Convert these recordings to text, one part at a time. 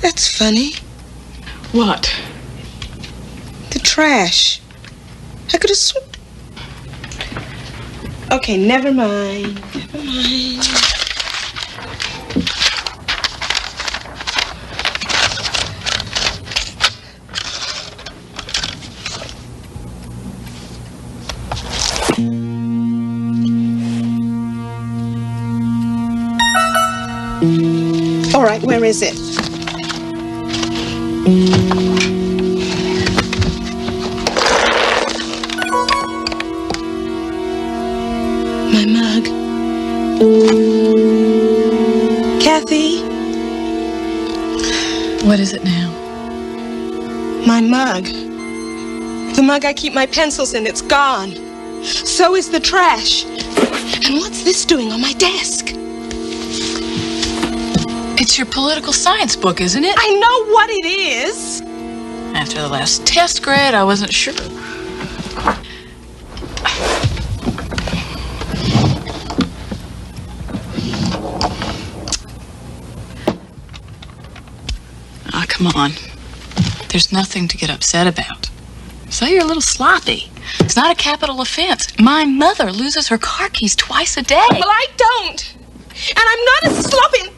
That's funny. What? The trash. I could have sworn. Okay, never mind. Never mind. All right, where is it? My mug. Kathy? What is it now? My mug. The mug I keep my pencils in, it's gone. So is the trash. And what's this doing on my desk? It's your political science book, isn't it? I know what it is. After the last test grade, I wasn't sure. Ah, come on. There's nothing to get upset about. So you're a little sloppy. It's not a capital offense. My mother loses her car keys twice a day. Well, I don't. And I'm not a sloppy...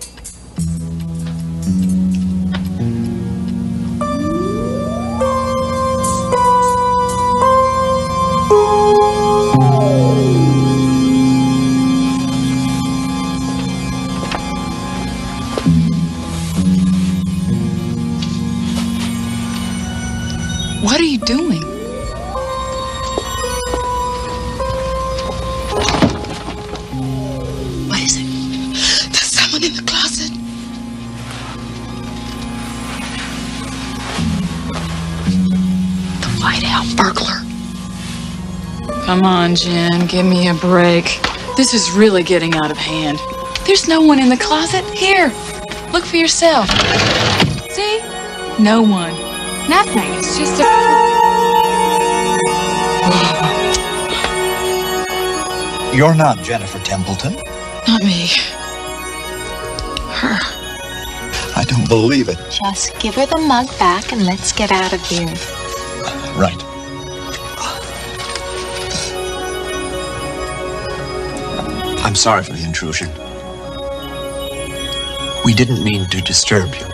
What are you doing? What is it? There's someone in the closet. The whiteout burglar. Come on, Jen, give me a break. This is really getting out of hand. There's no one in the closet. Here, look for yourself. See? No one. Nothing. It's just a... You're not Jennifer Templeton. Not me. Her. I don't believe it. Just give her the mug back and let's get out of here. Right. I'm sorry for the intrusion. We didn't mean to disturb you.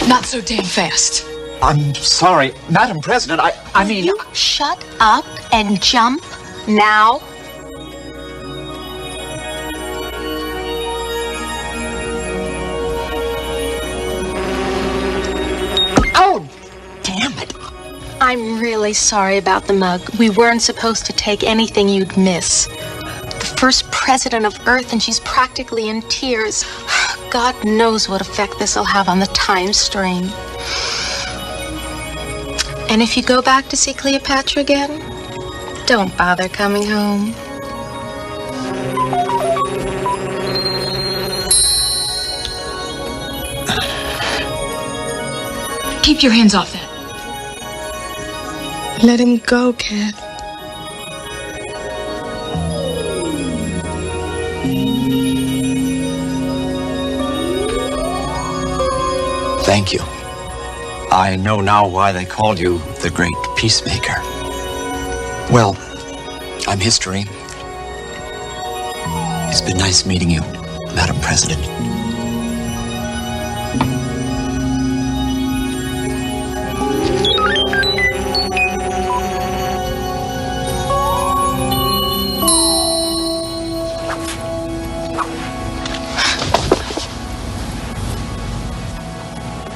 Not so damn fast. I'm sorry, Madam President, I mean... You shut up and jump now. Oh, damn it. I'm really sorry about the mug. We weren't supposed to take anything you'd miss. The first president of Earth, and she's practically in tears. God knows what effect this will have on the time stream. And if you go back to see Cleopatra again, don't bother coming home. Keep your hands off that. Let him go, Kath. Thank you. I know now why they called you the Great Peacemaker. Well, I'm history. It's been nice meeting you, Madam President.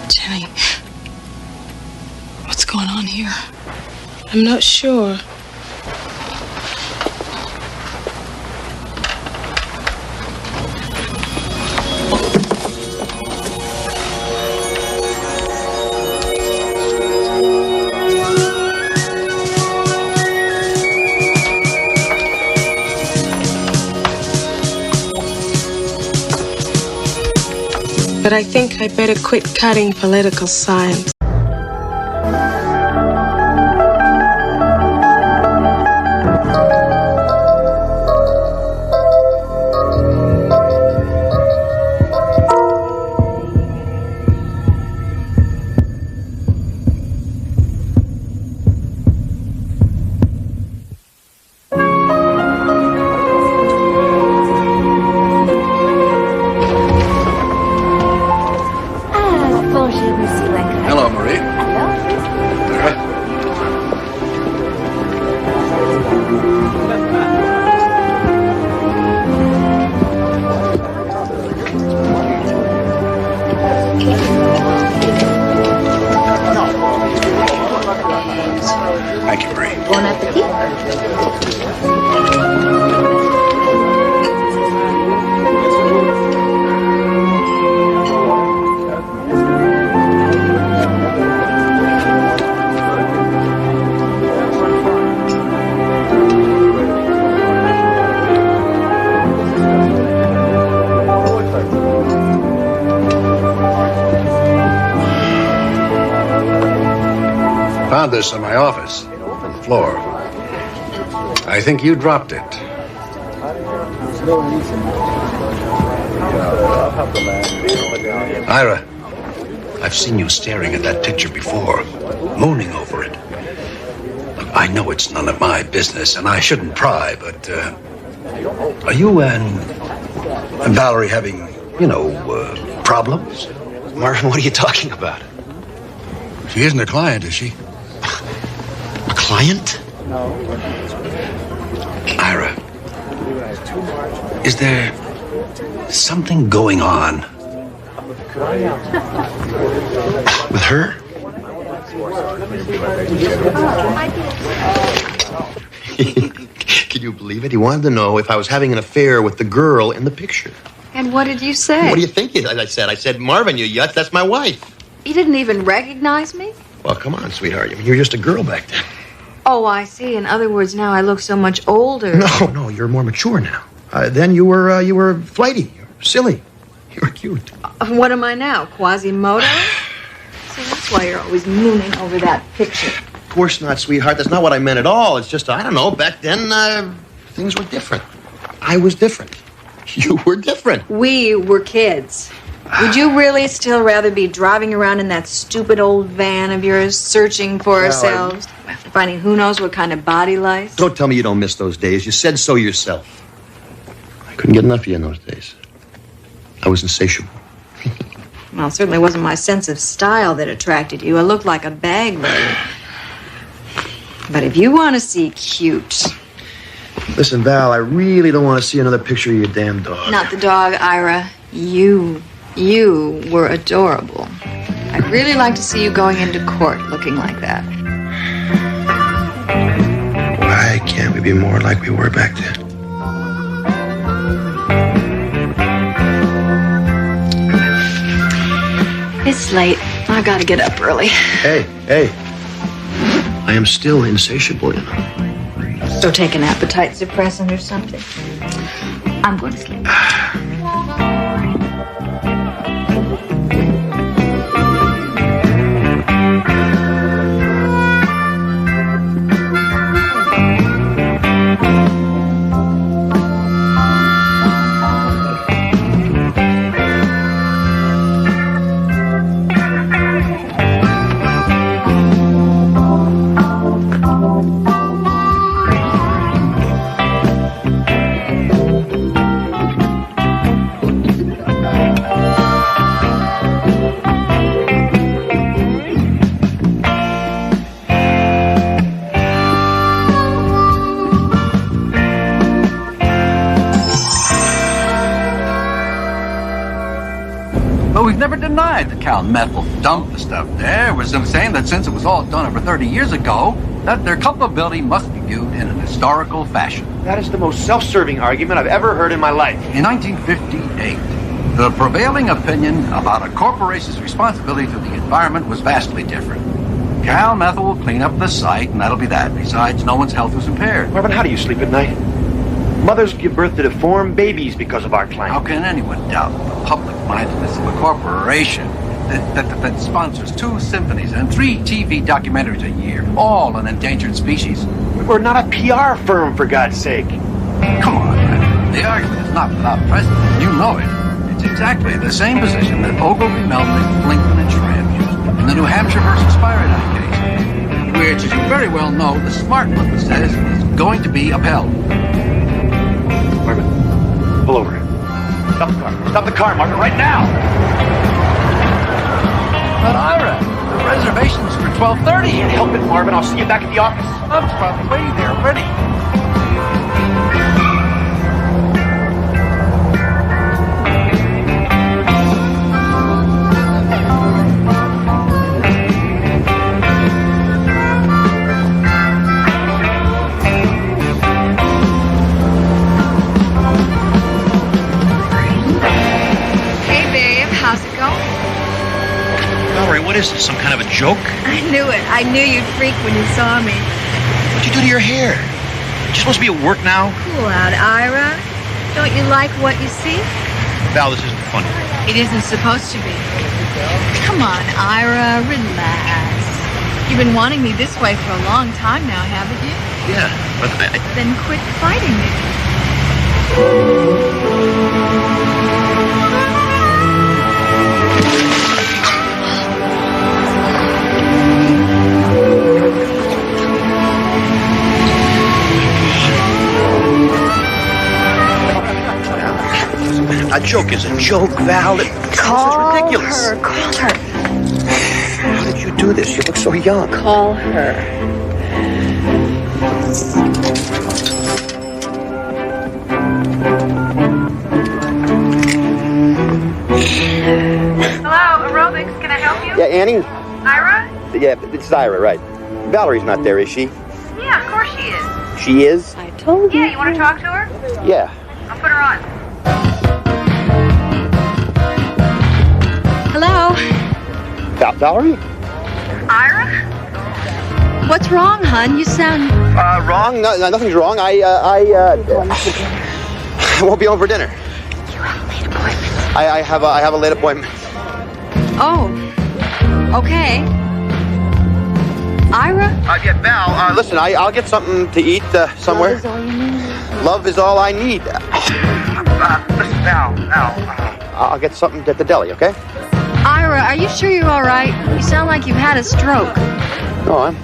Jenny, what's going on here? I'm not sure. But I think I'd better quit cutting political science. Thank you, Marie. Bon appetit. Found this in my office on the floor. I think you dropped it. Ira, I've seen you staring at that picture before, mooning over it. Look, I know it's none of my business, and I shouldn't pry, but are you and Valerie having, problems? Marvin, what are you talking about? She isn't a client, is she? A client? Ira, is there something going on with her? Can you believe it? He wanted to know if I was having an affair with the girl in the picture. And what did you say? What do you think? I said, Marvin, you yuck, that's my wife. You didn't even recognize me? Well, come on, sweetheart. I mean, you were just a girl back then. Oh, I see. In other words, now I look so much older. No, you're more mature now. Then you were flighty, you were silly, you were cute. What am I now? Quasimodo? So that's why you're always mooning over that picture. Of course not, sweetheart. That's not what I meant at all. It's just, I don't know, back then, things were different. I was different. You were different. We were kids. Would you really still rather be driving around in that stupid old van of yours, searching for ourselves, finding who knows what kind of body lice? Don't tell me you don't miss those days. You said so yourself. I couldn't get enough of you in those days. I was insatiable. Well, it certainly wasn't my sense of style that attracted you. I looked like a bag lady. But if you want to see cute... Listen, Val, I really don't want to see another picture of your damn dog. Not the dog, Ira. You were adorable. I'd really like to see you going into court looking like that. Why can't we be more like we were back then? It's late. I gotta get up early. Hey. I am still insatiable, you know. So take an appetite suppressant or something. I'm going to sleep. Denied that Cal Methyl dumped the stuff there. Was saying that since it was all done over 30 years ago, that their culpability must be viewed in an historical fashion. That is the most self-serving argument I've ever heard in my life. In 1958, the prevailing opinion about a corporation's responsibility to the environment was vastly different. Cal Methyl will clean up the site, and that'll be that. Besides, no one's health was impaired. Marvin, how do you sleep at night? Mothers give birth to deformed babies because of our climate. How can anyone doubt the public-mindedness of a corporation that sponsors 2 symphonies and 3 TV documentaries a year, all on endangered species? We're not a PR firm, for God's sake. Come on, man. The argument is not without precedent. You know it. It's exactly the same position that Ogilvy, Melnick, Lincoln, and Schramm used in the New Hampshire versus Fahrenheit case, which, as you very well know, the smart one says is going to be upheld. Marvin, pull over. Stop the car. Stop the car, Marvin, right now! But Ira, the reservation's for 12:30. Can't help it, Marvin. I'll see you back at the office. I'm probably waiting there already. this? Some kind of a joke? I knew it. I knew you'd freak when you saw me. What'd you do to your hair? You're supposed to be at work now? Cool out, Ira. Don't you like what you see? Val, this isn't funny. It isn't supposed to be. Come on, Ira, relax. You've been wanting me this way for a long time now, haven't you? Yeah, but Then quit fighting me. a joke is a joke, Val. This is ridiculous. Call her. How did you do this? You look so young. Call her. Hello, aerobics. Can I help you? Yeah, Annie? Ira? Yeah, it's Ira, right. Valerie's not there, is she? Yeah, of course she is. She is? I told you. Yeah, you want to talk to her? Yeah. I'll put her on. Hello. Valerie? Ira? What's wrong, hon? You sound... Wrong? No, nothing's wrong. I won't be home for dinner. You have a late appointment. I have a late appointment. Oh. Okay. Ira? Yeah, Val, listen, I'll get something to eat somewhere. Love is all you need. Love is all I need. Listen, Val, I'll get something at the deli, okay? Ira, are you sure you're all right? You sound like you've had a stroke. No, I'm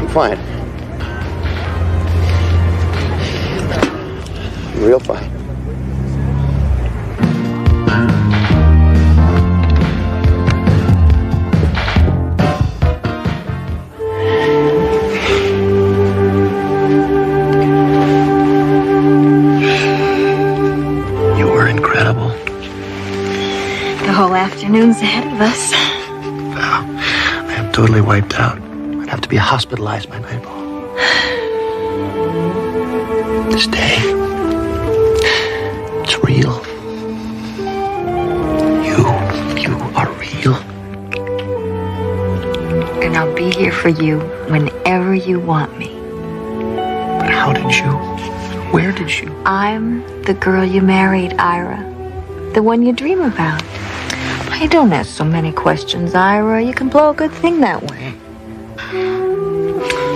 fine. I'm real fine. You were incredible. The whole afternoon's ahead of us. Val, I am totally wiped out. I'd have to be hospitalized by nightfall. This day, it's real. You are real. And I'll be here for you whenever you want me. But how did you? Where did you? I'm the girl you married, Ira. The one you dream about. Hey, don't ask so many questions, Ira. You can blow a good thing that way.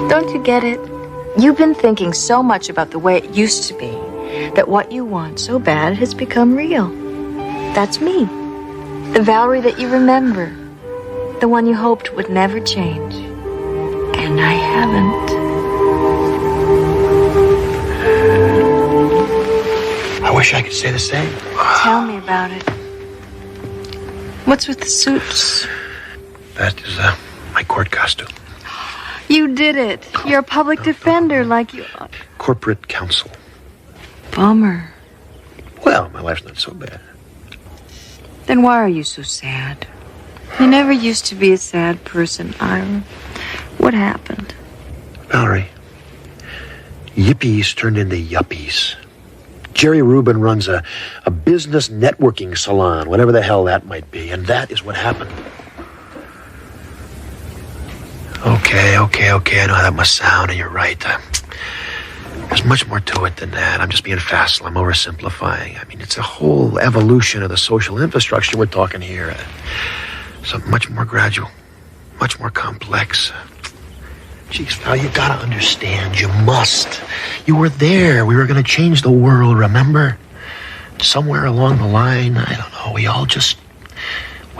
Don't you get it? You've been thinking so much about the way it used to be that what you want so bad has become real. That's me. The Valerie that you remember. The one you hoped would never change. And I haven't. I wish I could say the same. Tell me about it. What's with the suits? That is my court costume. You did it. You're a public defender like you are. Corporate counsel. Bummer. Well, my life's not so bad. Then why are you so sad? You never used to be a sad person, Ira. What happened? Valerie, yippies turned into yuppies. Jerry Rubin runs a business networking salon, whatever the hell that might be, and that is what happened. Okay, I know how that must sound, and you're right. There's much more to it than that. I'm just being facile. I'm oversimplifying. I mean, it's a whole evolution of the social infrastructure we're talking here. Something much more gradual, much more complex. Jeez, Val, you gotta understand. You must. You were there. We were gonna change the world, remember? Somewhere along the line, I don't know, we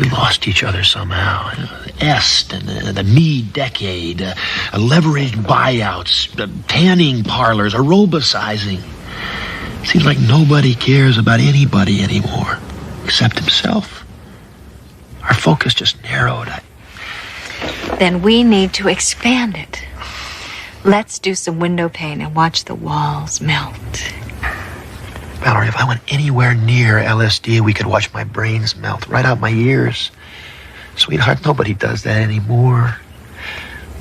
lost each other somehow. Est and the me decade, leveraged buyouts, tanning parlors, aerobicizing. Seems like nobody cares about anybody anymore, except himself. Our focus just narrowed. Then we need to expand it. Let's do some window pane and watch the walls melt. Valerie, if I went anywhere near LSD, we could watch my brains melt right out my ears. Sweetheart, nobody does that anymore.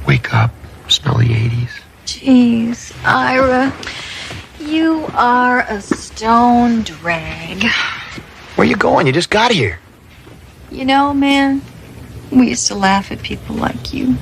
Wake up, smell the 80s. Jeez, Ira, you are a stone drag. Where you going? You just got here. You know, man, We used to laugh at people like you.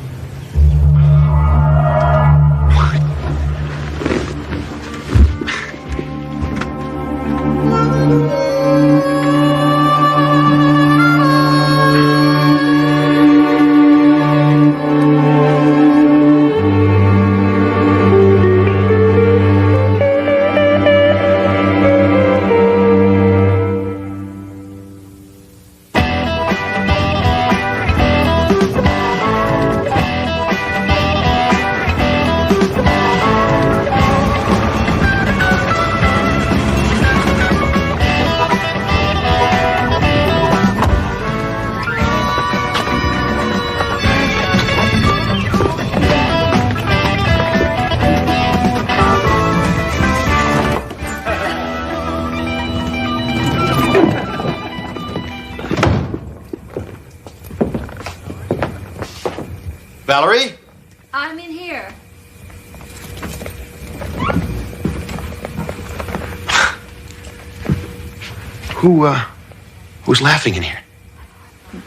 Valerie? I'm in here. Who's laughing in here?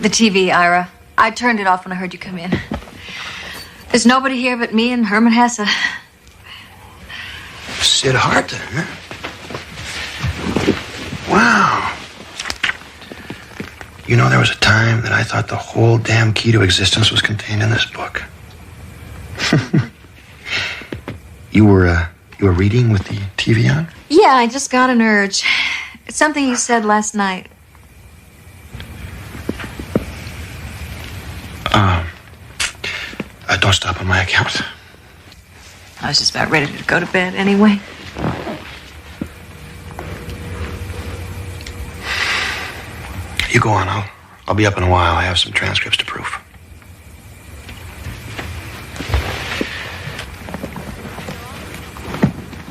The TV, Ira. I turned it off when I heard you come in. There's nobody here but me and Herman Hesse. Sid Harton, huh? Wow. You know, there was a time that I thought the whole damn key to existence was contained in this book. You were reading with the TV on? Yeah, I just got an urge. It's something you said last night. Don't stop on my account. I was just about ready to go to bed anyway. You go on. I'll be up in a while. I have some transcripts to proof.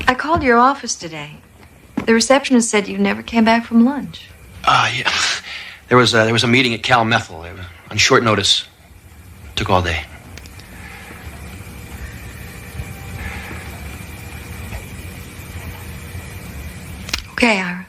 I called your office today. The receptionist said you never came back from lunch. Yeah. There was a meeting at Cal Methel. It was on short notice. Took all day. Okay, Ira.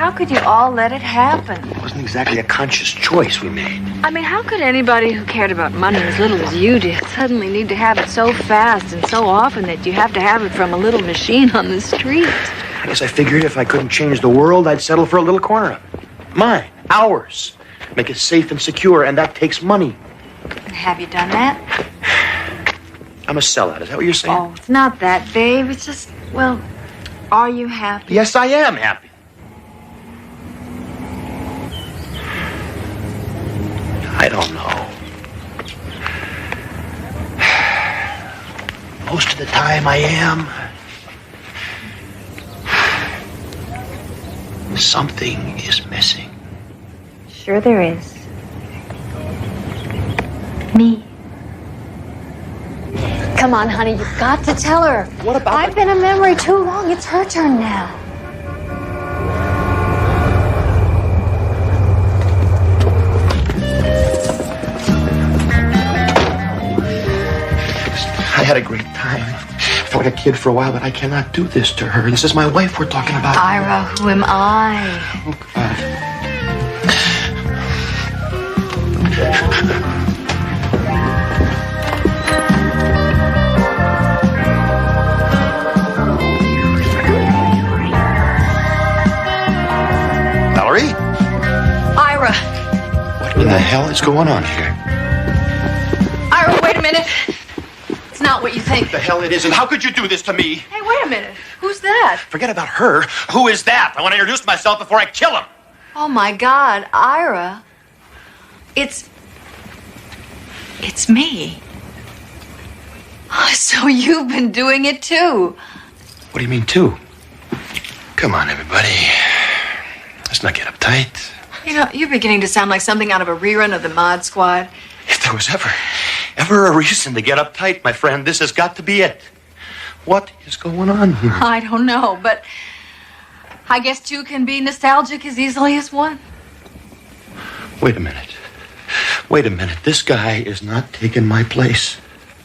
how could you all let it happen? It wasn't exactly a conscious choice we made. I mean, how could anybody who cared about money as little as you did suddenly need to have it so fast and so often that you have to have it from a little machine on the street? I guess I figured if I couldn't change the world, I'd settle for a little corner of it. Mine, ours. Make it safe and secure, and that takes money. And have you done that? I'm a sellout. Is that what you're saying? Oh, it's not that, babe. It's just, well, are you happy? Yes, I am happy. I don't know. Most of the time I am. Something is missing. Sure there is. Me. Come on, honey, you've got to tell her. What about I've been a memory too long. It's her turn now. I had a great time. I felt like a kid for a while, but I cannot do this to her. This is my wife we're talking about. Ira, who am I? Oh, God. Valerie? Ira. What in the hell is going on here? Ira, wait a minute. It's not what you think. What the hell it is, and how could you do this to me? Hey, wait a minute. Who's that? Forget about her. Who is that? I want to introduce myself before I kill him. Oh, my God, Ira. It's me. So you've been doing it, too. What do you mean, too? Come on, everybody. Let's not get uptight. You know, you're beginning to sound like something out of a rerun of the Mod Squad. If there was ever a reason to get uptight, my friend, this has got to be it. What is going on here? I don't know, but I guess two can be nostalgic as easily as one. Wait a minute. Wait a minute. This guy is not taking my place.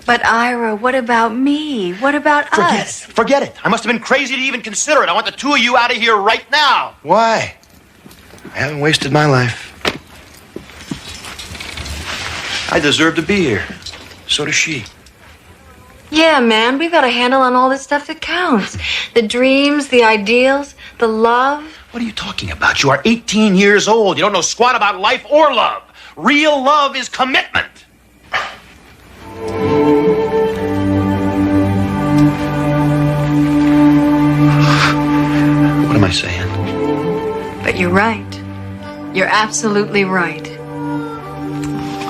But, Ira, what about me? What about us? Forget it. I must have been crazy to even consider it. I want the two of you out of here right now. Why? I haven't wasted my life. I deserve to be here. So does she. Yeah, man, we've got a handle on all this stuff that counts. The dreams, the ideals, the love. What are you talking about? You are 18 years old. You don't know squat about life or love. Real love is commitment. What am I saying? But you're right. You're absolutely right.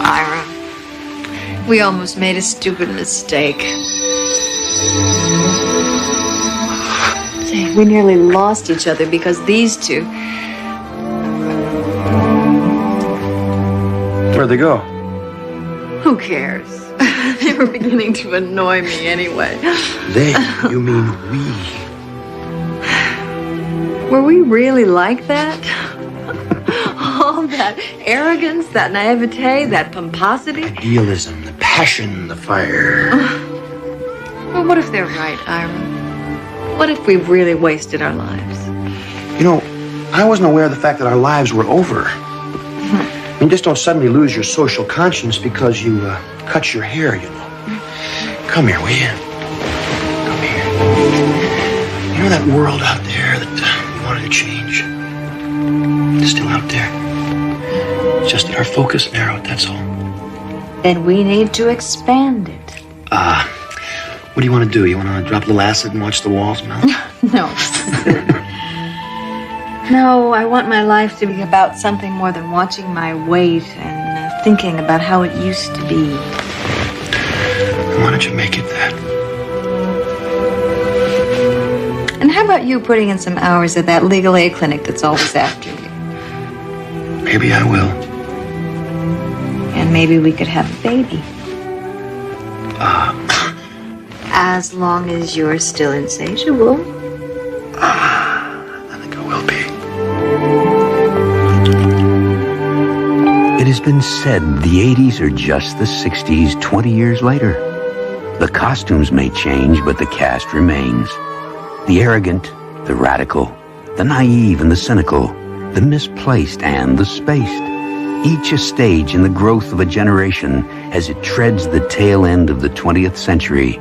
Ira, we almost made a stupid mistake. Say, we nearly lost each other because these two. Where'd they go? Who cares? They were beginning to annoy me anyway. They? You mean we? Were we really like that? All that arrogance, that naivete, that pomposity. Idealism, the passion, the fire. Well, what if they're right, Ira? What if we've really wasted our lives? You know, I wasn't aware of the fact that our lives were over. I mean, just don't suddenly lose your social conscience because you cut your hair, you know. Come here, will you? Come here. You know that world out there that you wanted to change? It's still out there. It's just that our focus narrowed, that's all. Then we need to expand it. What do you want to do? You want to drop a little acid and watch the walls melt? No. No, I want my life to be about something more than watching my weight and thinking about how it used to be. Why don't you make it that? And how about you putting in some hours at that legal aid clinic that's always after you? Maybe I will. And maybe we could have a baby. As long as you're still insatiable. I think I will be. It has been said the 80s are just the 60s 20 years later. The costumes may change, but the cast remains. The arrogant, the radical, the naive and the cynical, the misplaced and the spaced. Each a stage in the growth of a generation as it treads the tail end of the 20th century.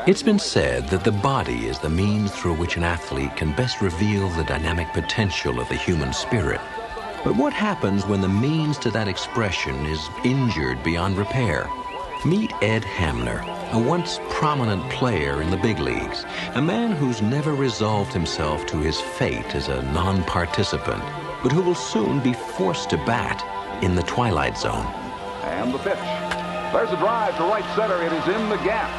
It's been said that the body is the means through which an athlete can best reveal the dynamic potential of the human spirit. But what happens when the means to that expression is injured beyond repair? Meet Ed Hamner, a once prominent player in the big leagues, a man who's never resolved himself to his fate as a non-participant, but who will soon be forced to bat in the Twilight Zone. And the pitch. There's a drive to right center. It is in the gap.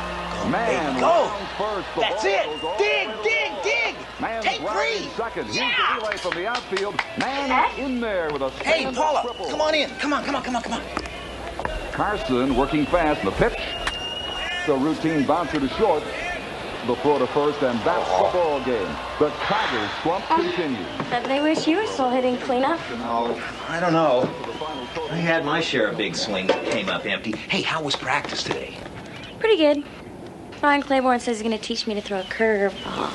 Man, go! First, That's it! Dig, dig, dig! Take three! Second. Here's the relay from the outfield. Man in there with a Hey, Paula, triple. come on in. Come on. Carson working fast. The pitch. The routine bouncer to short. The throw to first, and that's the ball game. The Tigers' slump continues. Bet they wish you were still hitting cleanup. Oh, I don't know. I had my share of big swings that came up empty. Hey, how was practice today? Pretty good. Ryan Claiborne says he's going to teach me to throw a curveball.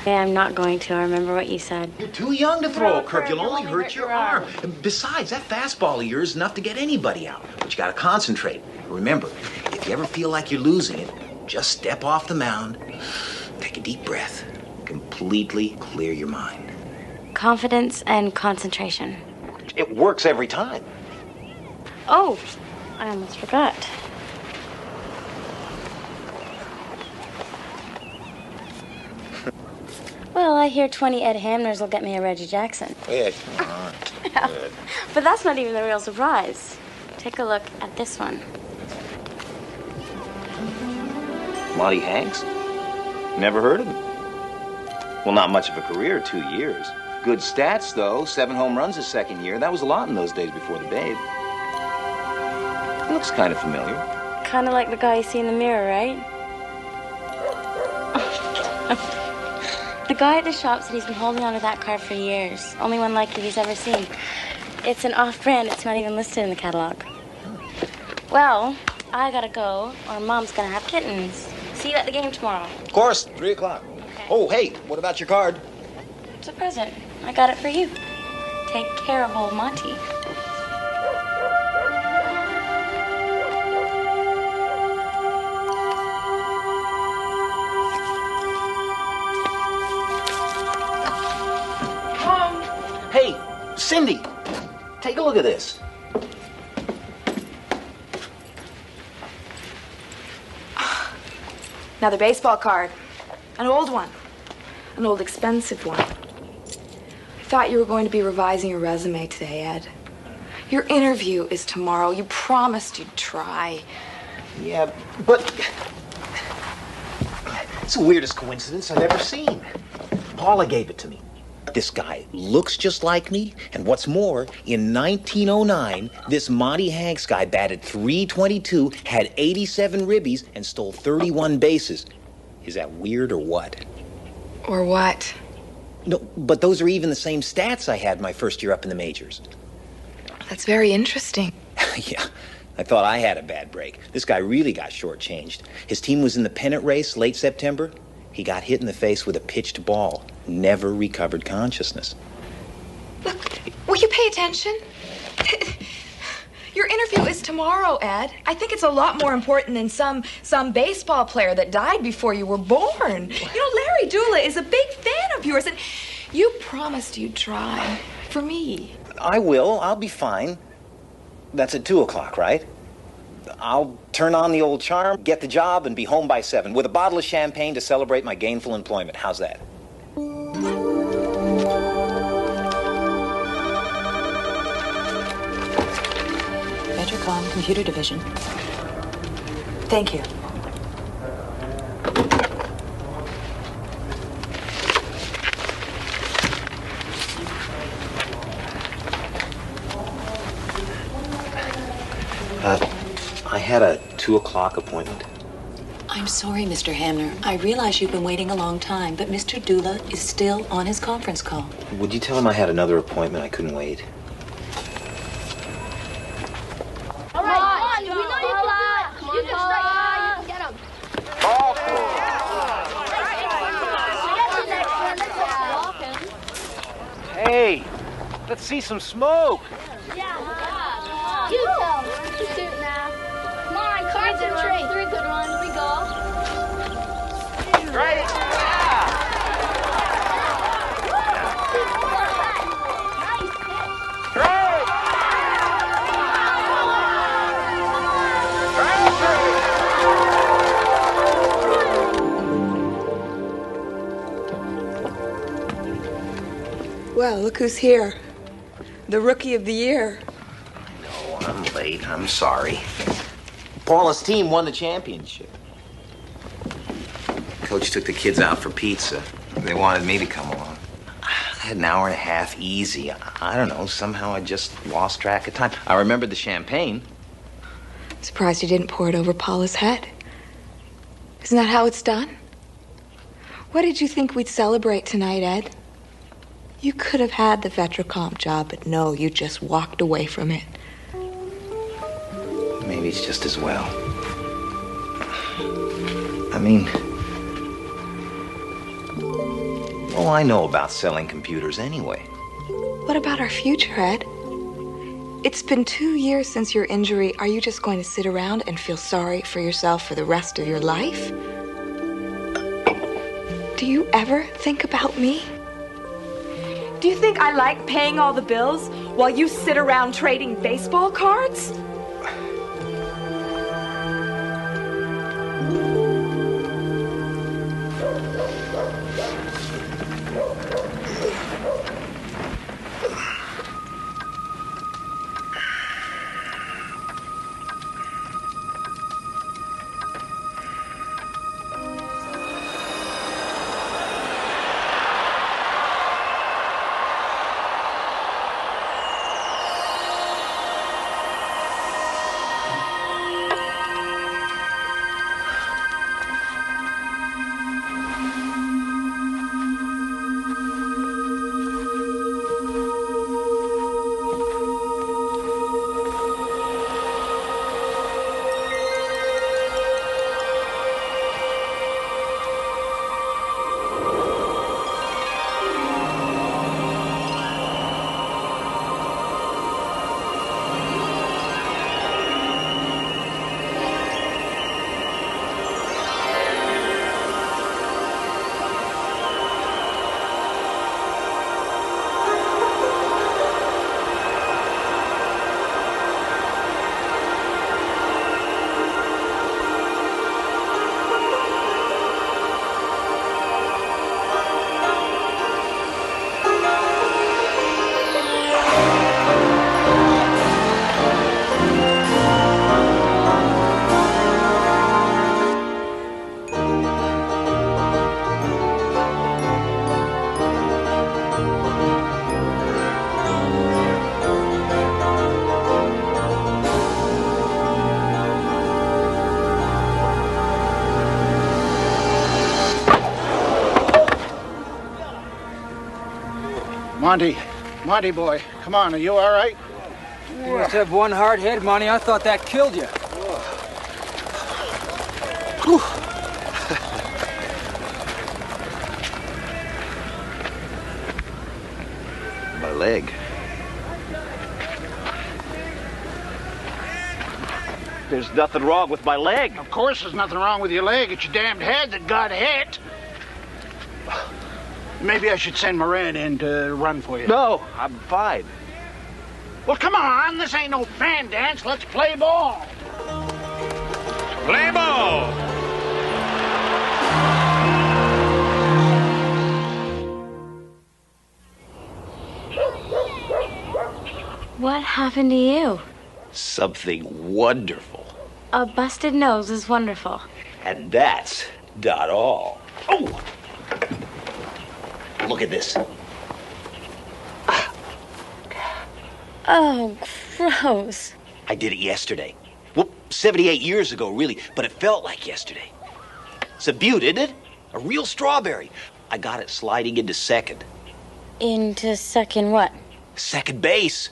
Yeah, I'm not going to. I remember what you said. You're too young to throw a curve. You'll only hurt your arm. And besides, that fastball of yours is enough to get anybody out. But you got to concentrate. Remember, if you ever feel like you're losing it, just step off the mound, take a deep breath, completely clear your mind. Confidence and concentration. It works every time. Oh, I almost forgot. Well, I hear 20 Ed Hamners will get me a Reggie Jackson. Yeah, come on. Good. But that's not even the real surprise. Take a look at this one. Monty Hanks? Never heard of him. Well, not much of a career, 2 years. Good stats, though. 7 home runs his second year. That was a lot in those days before the Babe. He looks kind of familiar. Kind of like the guy you see in the mirror, right? The guy at the shop said he's been holding on to that car for years. Only one like it he's ever seen. It's an off-brand. It's not even listed in the catalog. Well, I gotta go, or Mom's gonna have kittens. See you at the game tomorrow. Of course, 3 o'clock. Okay. Oh, hey, what about your card? It's a present. I got it for you. Take care of old Monty. Hey, Cindy, take a look at this. Another baseball card. An old one. An old expensive one. I thought you were going to be revising your resume today, Ed. Your interview is tomorrow. You promised you'd try. Yeah, but it's the weirdest coincidence I've ever seen. Paula gave it to me. This guy looks just like me, and what's more, in 1909, this Monty Hanks guy batted .322, had 87 ribbies, and stole 31 bases. Is that weird or what? Or what? No, but those are even the same stats I had my first year up in the majors. That's very interesting. Yeah, I thought I had a bad break. This guy really got shortchanged. His team was in the pennant race late September. He got hit in the face with a pitched ball. Never recovered consciousness. Look, will you pay attention? Your interview is tomorrow, Ed. I think it's a lot more important than some baseball player that died before you were born. You know, Larry Dula is a big fan of yours, and you promised you'd try for me. I will. I'll be fine. That's at 2 o'clock, right? I'll turn on the old charm, get the job, and be home by 7 with a bottle of champagne to celebrate my gainful employment. How's that? computer division. Thank you. I had a 2 o'clock appointment. I'm sorry, Mr. Hamner. I realize you've been waiting a long time, but Mr. Dula is still on his conference call. Would you tell him I had another appointment? I couldn't wait. All right, we know you can do it. Come on, you can strike. You can get him. Ball Hey, let's see some smoke. You tell. You shoot now. Come on, concentrate. 3 good ones. We go. Right. Well, look who's here. The Rookie of the Year. No, I'm late. I'm sorry. Paula's team won the championship. Coach took the kids out for pizza. They wanted me to come along. I had an hour and a half easy. I don't know. Somehow I just lost track of time. I remembered the champagne. Surprised you didn't pour it over Paula's head. Isn't that how it's done? What did you think we'd celebrate tonight, Ed? You could have had the Vetracomp job, but no, you just walked away from it. Maybe it's just as well. I mean, all I know about selling computers anyway. What about our future, Ed? It's been 2 years since your injury. Are you just going to sit around and feel sorry for yourself for the rest of your life? Do you ever think about me? Do you think I like paying all the bills while you sit around trading baseball cards? Monty boy, come on, are you all right? You must have one hard head, Monty. I thought that killed you. My leg. There's nothing wrong with my leg. Of course there's nothing wrong with your leg. It's your damned head that got hit. Maybe I should send Miranda in to run for you. No, I'm fine. Well, come on. This ain't no fan dance. Let's play ball. Play ball. What happened to you? Something wonderful. A busted nose is wonderful. And that's not all. Oh! Look at this. Oh, gross. I did it yesterday. Well, 78 years ago, really, but it felt like yesterday. It's a beaut, isn't it? A real strawberry. I got it sliding into second. Into second what? Second base.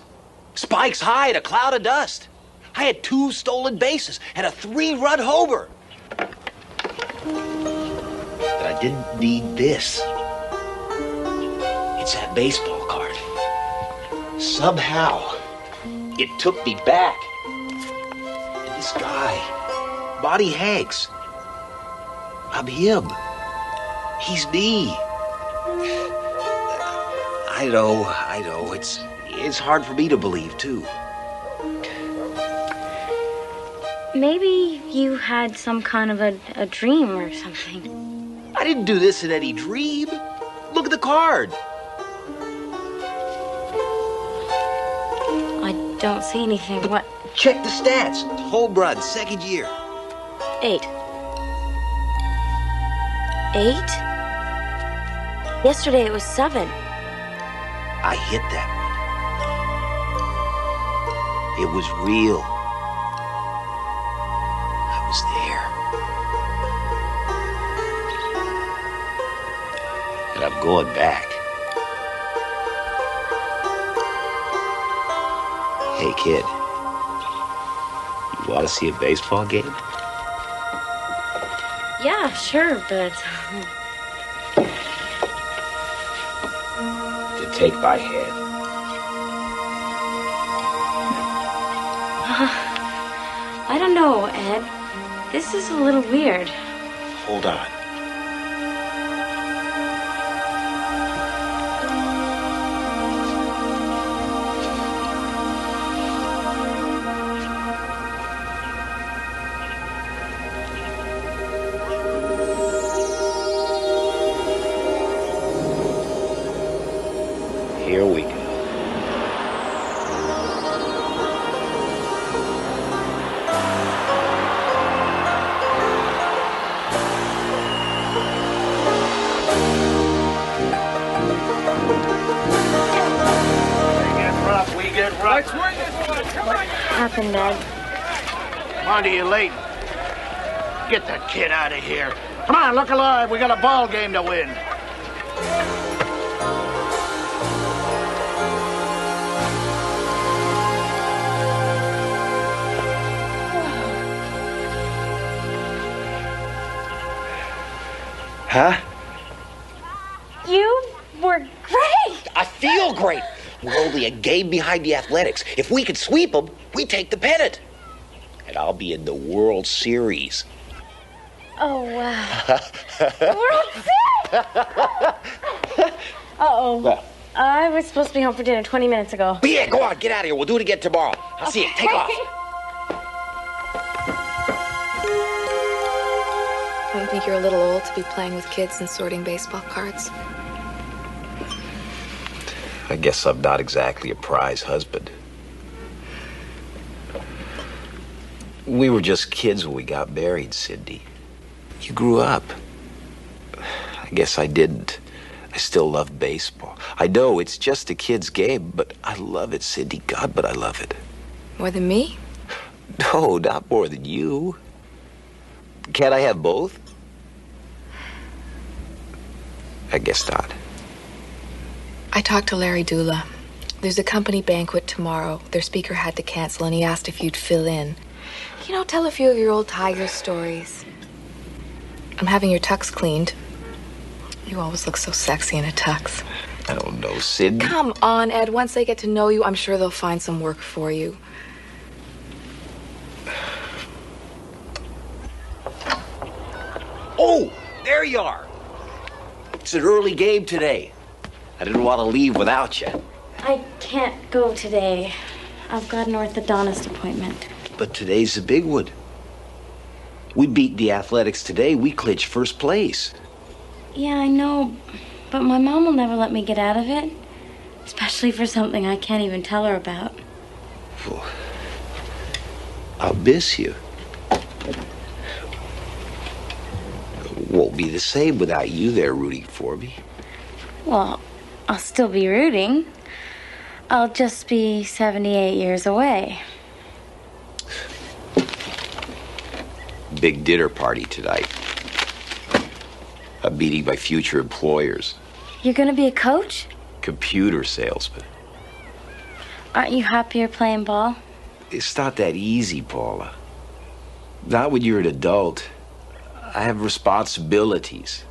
Spikes high in a cloud of dust. I had 2 stolen bases and a 3-run homer. But I didn't need this. It's that baseball card. Somehow, it took me back. And this guy, Bonnie Hanks, I'm him. He's me. I know. It's hard for me to believe, too. Maybe you had some kind of a dream or something. I didn't do this in any dream. Look at the card. I don't see anything. What? Check the stats. Home run, second year. 8. 8? Yesterday it was 7. I hit that one. It was real. I was there. And I'm going back. Hey, kid. You want to see a baseball game? Yeah, sure, but... To take my hand. I don't know, Ed. This is a little weird. Hold on. Here we go. We get rough. Happened, Ed. Monty, you're late. Get that kid out of here. Come on, look alive. We got a ball game to win. Huh? You were great! I feel great. We're only a game behind the Athletics. If we could sweep them, we take the pennant. And I'll be in the World Series. Oh, wow. World Series! Uh-oh. Well. I was supposed to be home for dinner 20 minutes ago. But yeah, go on, get out of here. We'll do it again tomorrow. I'll see you. Take off. Don't you think you're a little old to be playing with kids and sorting baseball cards? I guess I'm not exactly a prize husband. We were just kids when we got married, Cindy. You grew up. I guess I didn't. I still love baseball. I know it's just a kid's game, but I love it, Cindy. God, but I love it. More than me? No, not more than you. Can't I have both? I guess not. I talked to Larry Dula. There's a company banquet tomorrow. Their speaker had to cancel, and he asked if you'd fill in. You know, tell a few of your old Tiger stories. I'm having your tux cleaned. You always look so sexy in a tux. I don't know, Sid. Come on, Ed. Once they get to know you, I'm sure they'll find some work for you. Oh, there you are. It's an early game today. I didn't want to leave without you. I can't go today. I've got an orthodontist appointment. But today's the big one. We beat the Athletics today. We clinched first place. Yeah, I know, but my mom will never let me get out of it. Especially for something I can't even tell her about. I'll miss you. Won't be the same without you there rooting for me. Well, I'll still be rooting. I'll just be 78 years away. Big dinner party tonight. I'm meeting my future employers. You're gonna be a coach? Computer salesman. Aren't you happier playing ball? It's not that easy, Paula. Not when you're an adult. I have responsibilities.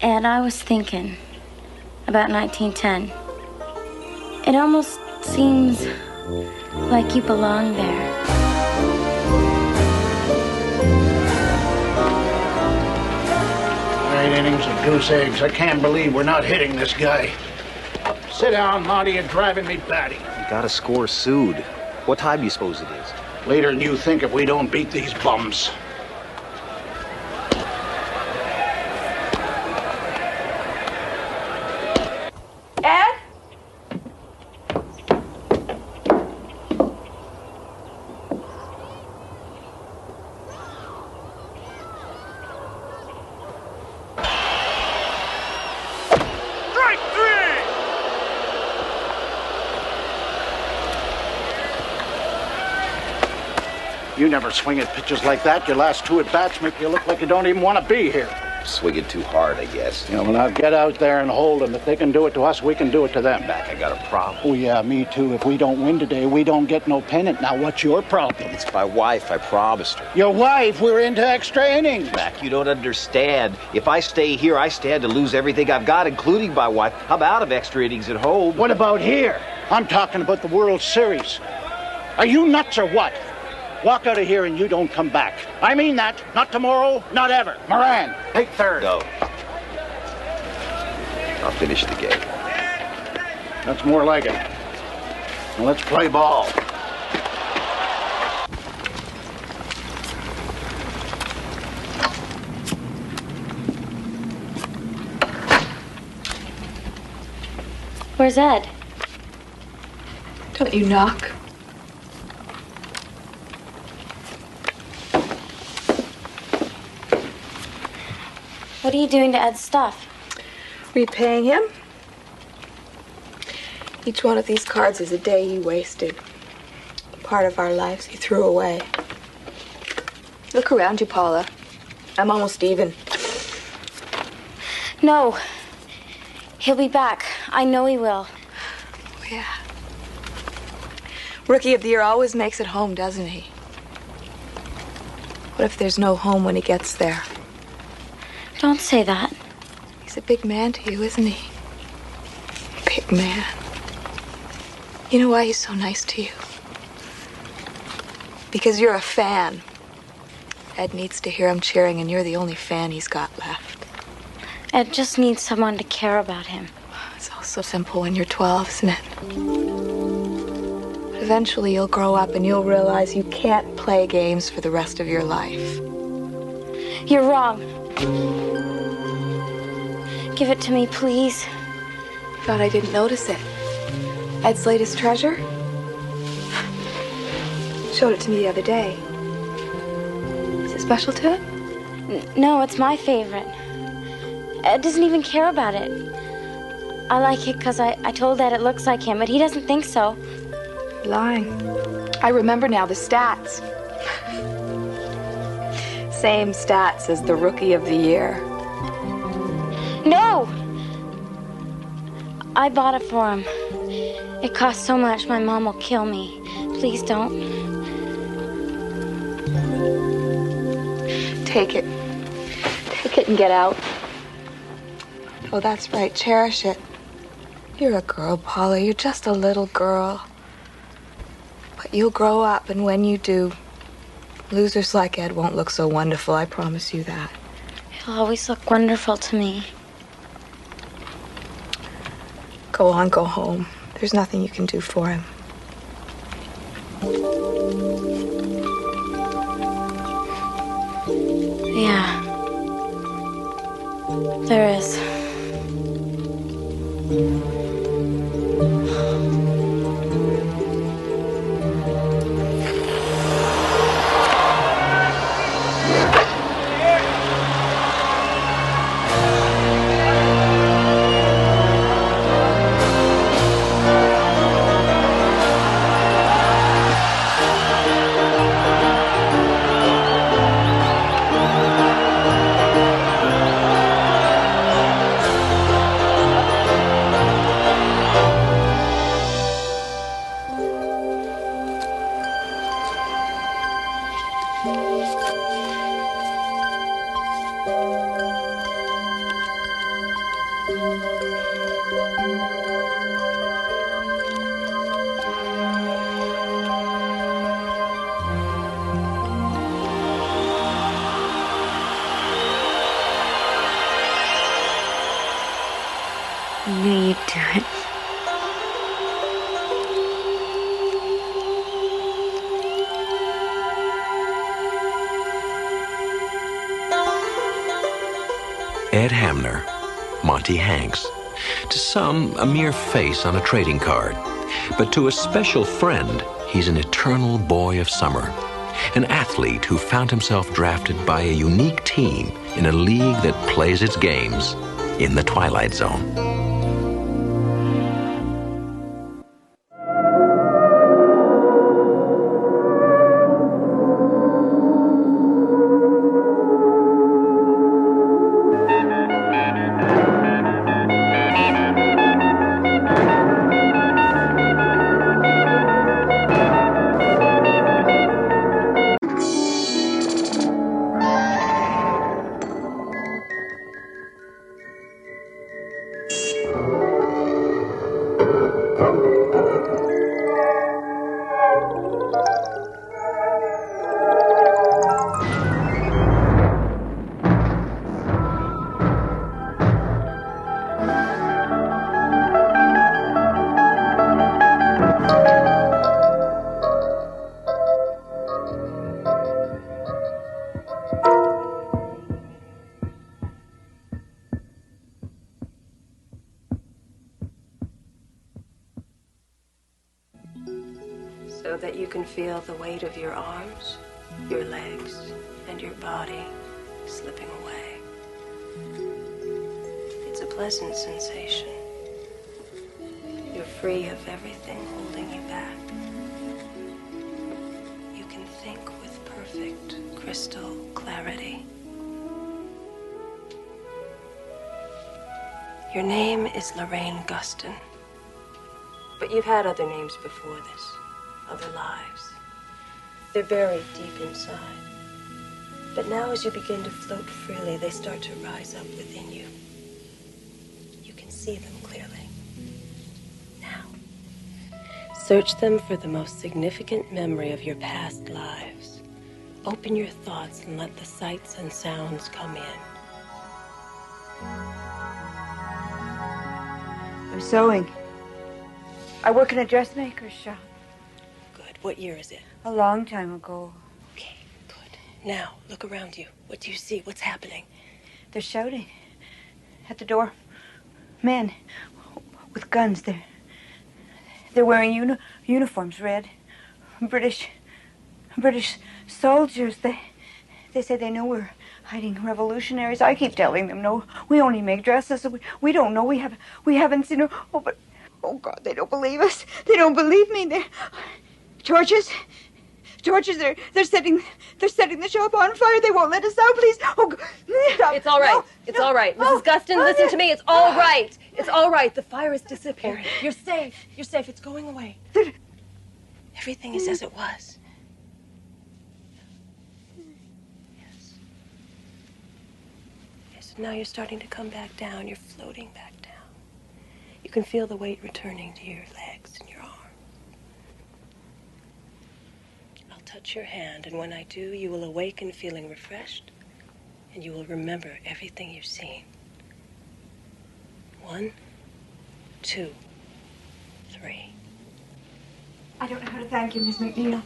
And I was thinking about 1910. It almost seems like you belong there. Eight innings of goose eggs. I can't believe we're not hitting this guy. Sit down, Monty. You're driving me batty. You gotta score soon. What time do you suppose it is? Later than you think if we don't beat these bums. Ed? Strike three! You never swing at pitches like that. Your last two at-bats make you look like you don't even want to be here. Swinging too hard, I guess. Yeah, well, now get out there and hold them. If they can do it to us, we can do it to them. Back, I got a problem. Oh, yeah, me too. If we don't win today, we don't get no pennant. Now, what's your problem? It's my wife, I promised her. Your wife? We're into extra innings. Mac, you don't understand. If I stay here, I stand to lose everything I've got, including my wife. I'm out of extra innings at home. What about here? I'm talking about the World Series. Are you nuts or what? Walk out of here and you don't come back. I mean that. Not tomorrow, not ever. Moran, take third. No. I'll finish the game. That's more like it. Now let's play ball. Where's Ed? Don't you knock? What are you doing to Ed's stuff? Repaying him? Each one of these cards is a day he wasted. Part of our lives he threw away. Look around you, Paula. I'm almost even. No. He'll be back. I know he will. Oh, yeah. Rookie of the Year always makes it home, doesn't he? What if there's no home when he gets there? Don't say that. He's a big man to you, isn't he? Big man. You know why he's so nice to you? Because you're a fan. Ed needs to hear him cheering, and you're the only fan he's got left. Ed just needs someone to care about him. It's all so simple when you're 12, isn't it? But eventually you'll grow up and you'll realize you can't play games for the rest of your life. You're wrong. Give it to me, please. Thought I didn't notice it. Ed's latest treasure? Showed it to me the other day. Is it special to it? No, it's my favorite. Ed doesn't even care about it. I like it because I told Ed it looks like him, but he doesn't think so. Lying. I remember now the stats. Same stats as the Rookie of the Year. No! I bought it for him. It cost so much, my mom will kill me. Please don't. Take it. Take it and get out. Oh, that's right. Cherish it. You're a girl, Paula. You're just a little girl. But you'll grow up, and when you do, losers like Ed won't look so wonderful. I promise you that. He'll always look wonderful to me. Go on, go home. There's nothing you can do for him. Yeah. There is. Monty Hanks. To some, a mere face on a trading card. But to a special friend, he's an eternal boy of summer. An athlete who found himself drafted by a unique team in a league that plays its games in the Twilight Zone. So that you can feel the weight of your arms, your legs, and your body slipping away. It's a pleasant sensation. You're free of everything holding you back. You can think with perfect crystal clarity. Your name is Lorraine Guston, but you've had other names before this. Other lives. They're buried deep inside. But now as you begin to float freely, they start to rise up within you. You can see them clearly. Now, search them for the most significant memory of your past lives. Open your thoughts and let the sights and sounds come in. I'm sewing. I work in a dressmaker's shop. What year is it? A long time ago. Okay, good. Now, look around you. What do you see? What's happening? They're shouting at the door. Men with guns. They're wearing uniforms, red. British soldiers. They say they know we're hiding revolutionaries. I keep telling them, no, we only make dresses. We don't know. We haven't seen. Oh, but oh God, they don't believe us. They don't believe me. Torches, they're setting the shop on fire. They won't let us out, please. Oh, it's all right. It's all right. Mrs. Guston, listen to me. It's all right. It's all right. The fire is disappearing. You're safe. You're safe. It's going away. Everything is as it was. Yes. Yes, now you're starting to come back down. You're floating back down. You can feel the weight returning to your legs and your arms. Touch your hand, and when I do, you will awaken feeling refreshed, and you will remember everything you've seen. 1, 2, 3. I don't know how to thank you, Miss McNeil.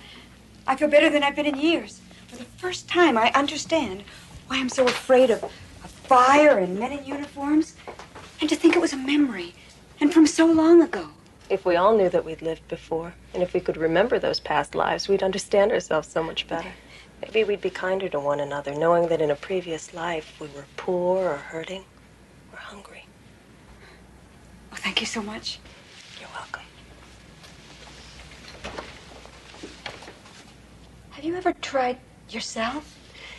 I feel better than I've been in years. For the first time, I understand why I'm so afraid of fire and men in uniforms. And to think it was a memory, and from so long ago. If we all knew that we'd lived before, and if we could remember those past lives, we'd understand ourselves so much better. Maybe we'd be kinder to one another, knowing that in a previous life we were poor or hurting or hungry. Oh, thank you so much. You're welcome. Have you ever tried yourself?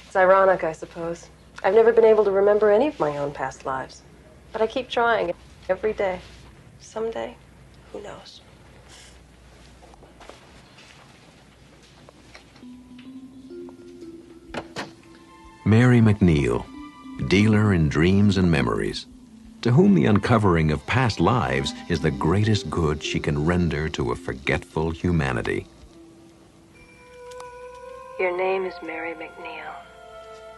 It's ironic, I suppose. I've never been able to remember any of my own past lives. But I keep trying every day. Someday, who knows? Mary McNeil, dealer in dreams and memories, to whom the uncovering of past lives is the greatest good she can render to a forgetful humanity. Your name is Mary McNeil,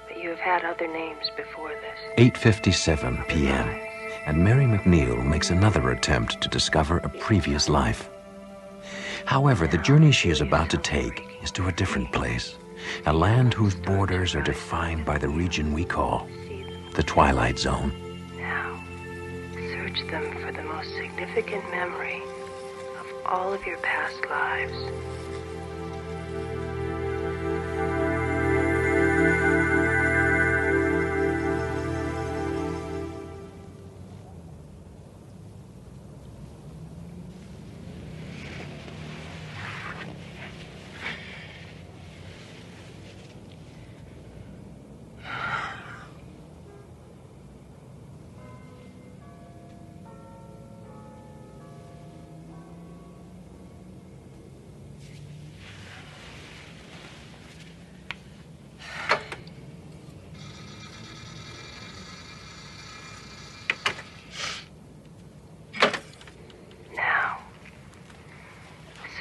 but you have had other names before this. 8:57 p.m., and Mary McNeil makes another attempt to discover a previous life. However, the journey she is about to take is to a different place, a land whose borders are defined by the region we call the Twilight Zone. Now, Search them for the most significant memory of all of your past lives.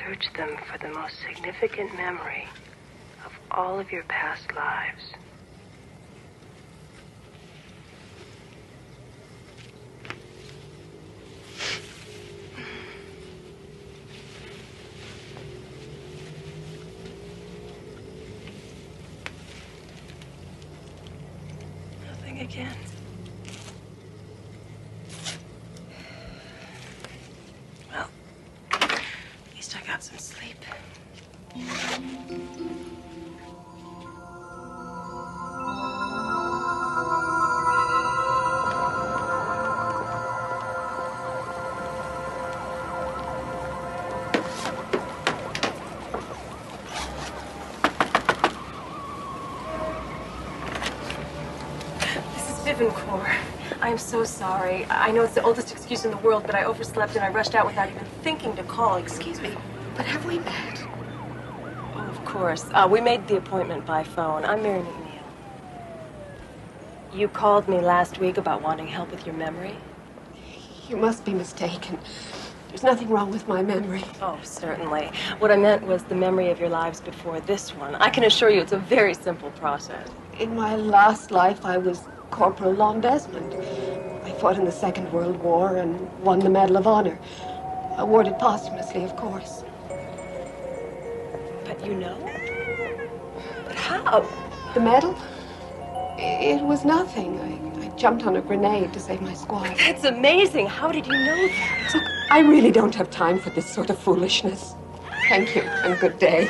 Search them for the most significant memory of all of your past lives. Nothing again. Well, at least I got some sleep. Vivancourt, I am so sorry. I know it's the oldest excuse in the world, but I overslept and I rushed out without even thinking to call. Excuse me, but have we met? Oh, of course. We made the appointment by phone. I'm Mary McNeil. You called me last week about wanting help with your memory? You must be mistaken. There's nothing wrong with my memory. Oh, certainly. What I meant was the memory of your lives before this one. I can assure you it's a very simple process. In my last life, I was Corporal Lon Desmond. I fought in the Second World War and won the Medal of Honor. Awarded posthumously, of course. But you know? But how? The medal? It was nothing. I jumped on a grenade to save my squad. That's amazing. How did you know that? Look, I really don't have time for this sort of foolishness. Thank you, and good day.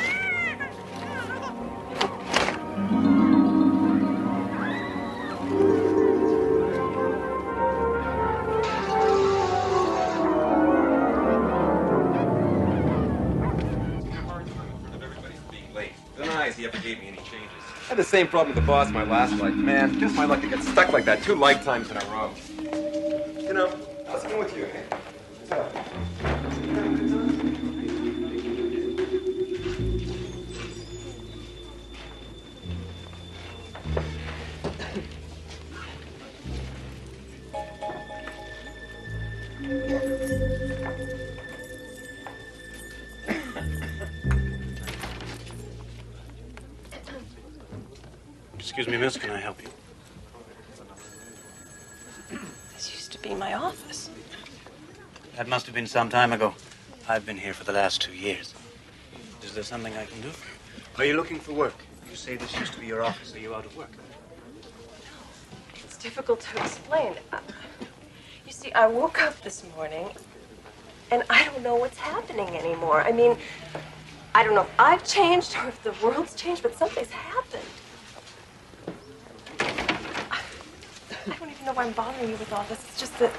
He ever gave me any changes. I had the same problem with the boss my last life. Man, just my luck to get stuck like that 2 lifetimes in a row. You know, how's it going with you, eh? What's up? Excuse me, miss, can I help you? This used to be my office. That must have been some time ago. I've been here for the last 2 years. Is there something I can do for you? Are you looking for work? You say this used to be your office. Are you out of work? It's difficult to explain. You see, I woke up this morning, and I don't know what's happening anymore. I mean, I don't know if I've changed or if the world's changed, but something's happened. I don't even know why I'm bothering you with all this. It's just that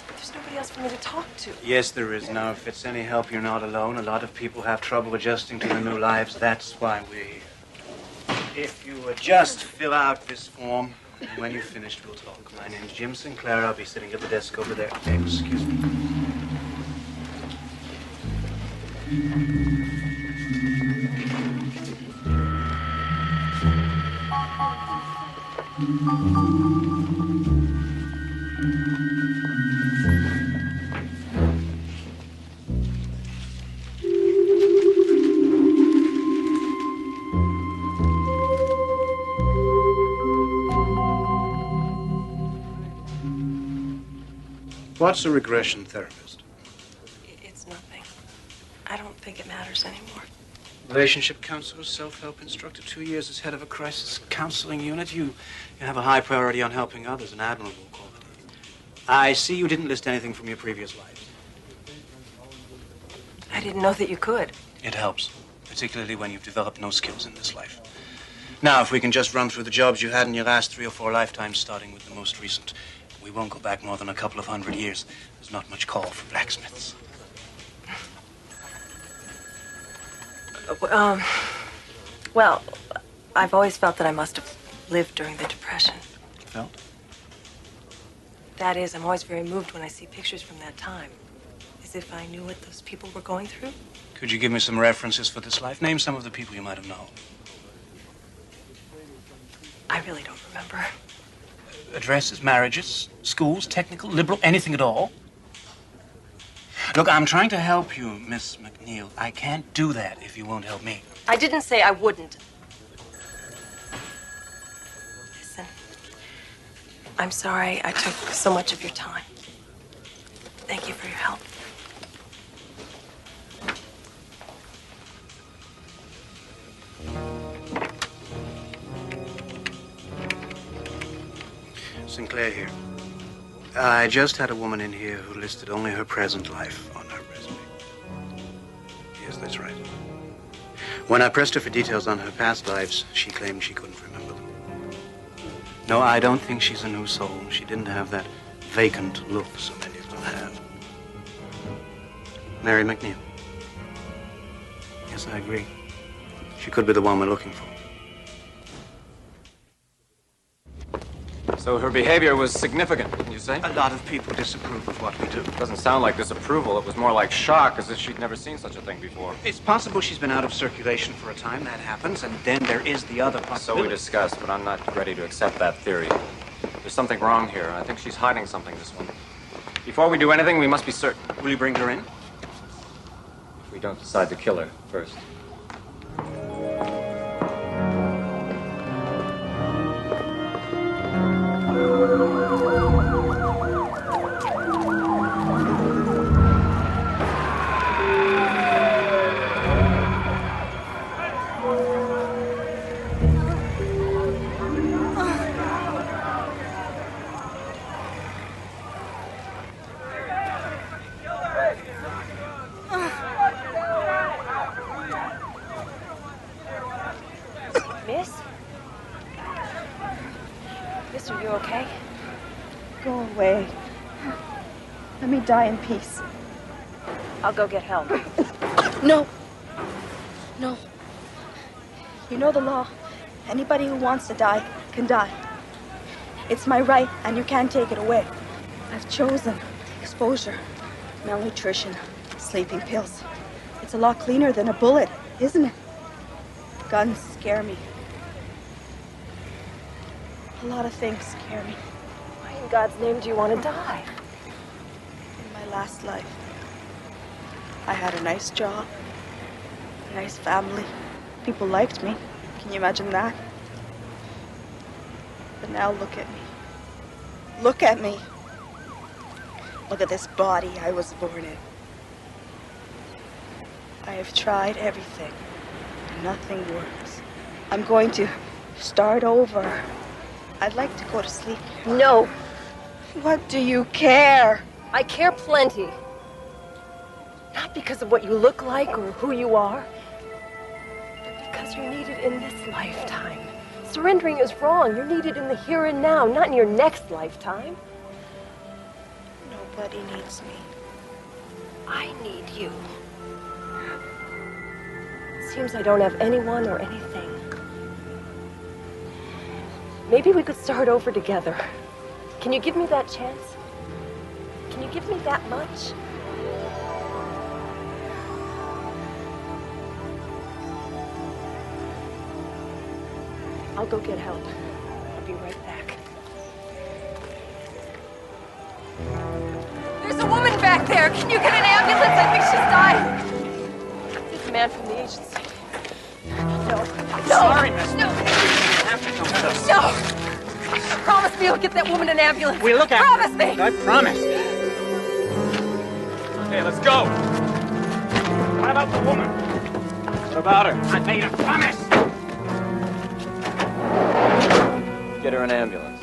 there's nobody else for me to talk to. Yes, there is. Now, if it's any help, you're not alone. A lot of people have trouble adjusting to their new lives. That's why we're here. If you would just fill out this form, and when you've finished, we'll talk. My name's Jim Sinclair. I'll be sitting at the desk over there. Excuse me. What's a regression therapist? It's nothing. I don't think it matters anymore. Relationship counselor, self-help instructor, 2 years as head of a crisis counseling unit. You have a high priority on helping others, an admirable quality. I see you didn't list anything from your previous life. I didn't know that you could. It helps, particularly when you've developed no skills in this life. Now, if we can just run through the jobs you had in your last 3 or 4 lifetimes, starting with the most recent. We won't go back more than a couple of 100 years. There's not much call for blacksmiths. Well, I've always felt that I must have lived during the Depression. Felt? That is, I'm always very moved when I see pictures from that time. As if I knew what those people were going through. Could you give me some references for this life? Name some of the people you might have known. I really don't remember. Addresses, marriages, schools, technical, liberal, anything at all? Look, I'm trying to help you, Miss McNeil. I can't do that if you won't help me. I didn't say I wouldn't. Listen, I'm sorry I took so much of your time. Thank you for your help. Sinclair here. I just had a woman in here who listed only her present life on her resume. Yes, that's right. When I pressed her for details on her past lives, she claimed she couldn't remember them. No, I don't think she's a new soul. She didn't have that vacant look so many of them have. Mary McNeil. Yes, I agree. She could be the one we're looking for. So her behavior was significant, you say? A lot of people disapprove of what we do. Doesn't sound like disapproval. It was more like shock, as if she'd never seen such a thing before. It's possible she's been out of circulation for a time. That happens. And then there is the other possibility. So we discussed, but I'm not ready to accept that theory. There's something wrong here. I think she's hiding something, this one. Before we do anything, we must be certain. Will you bring her in? If we don't decide to kill her first. Miss, are you okay? Go away. Let me die in peace. I'll go get help. No. No. You know the law. Anybody who wants to die can die. It's my right, and you can't take it away. I've chosen exposure, malnutrition, sleeping pills. It's a lot cleaner than a bullet, isn't it? Guns scare me. A lot of things scare me. Why in God's name do you want to die? In my last life, I had a nice job, a nice family. People liked me. Can you imagine that? But now look at me. Look at me. Look at this body I was born in. I have tried everything, and nothing works. I'm going to start over. I'd like to go to sleep. No. What do you care? I care plenty. Not because of what you look like or who you are, but because you're needed in this lifetime. Surrendering is wrong. You're needed in the here and now, not in your next lifetime. Nobody needs me. I need you. Seems I don't have anyone or anything. Maybe we could start over together. Can you give me that chance? Can you give me that much? I'll go get help. I'll be right back. There's a woman back there. Can you get an ambulance? I think she's dying. This man from the agency. No. I'm No. sorry, miss. No. You have to come with us. No. Promise me you'll get that woman an ambulance. We'll look after Promise her. me. I promise. Okay, let's go. What about the woman? What about her? I made a promise. Get her an ambulance.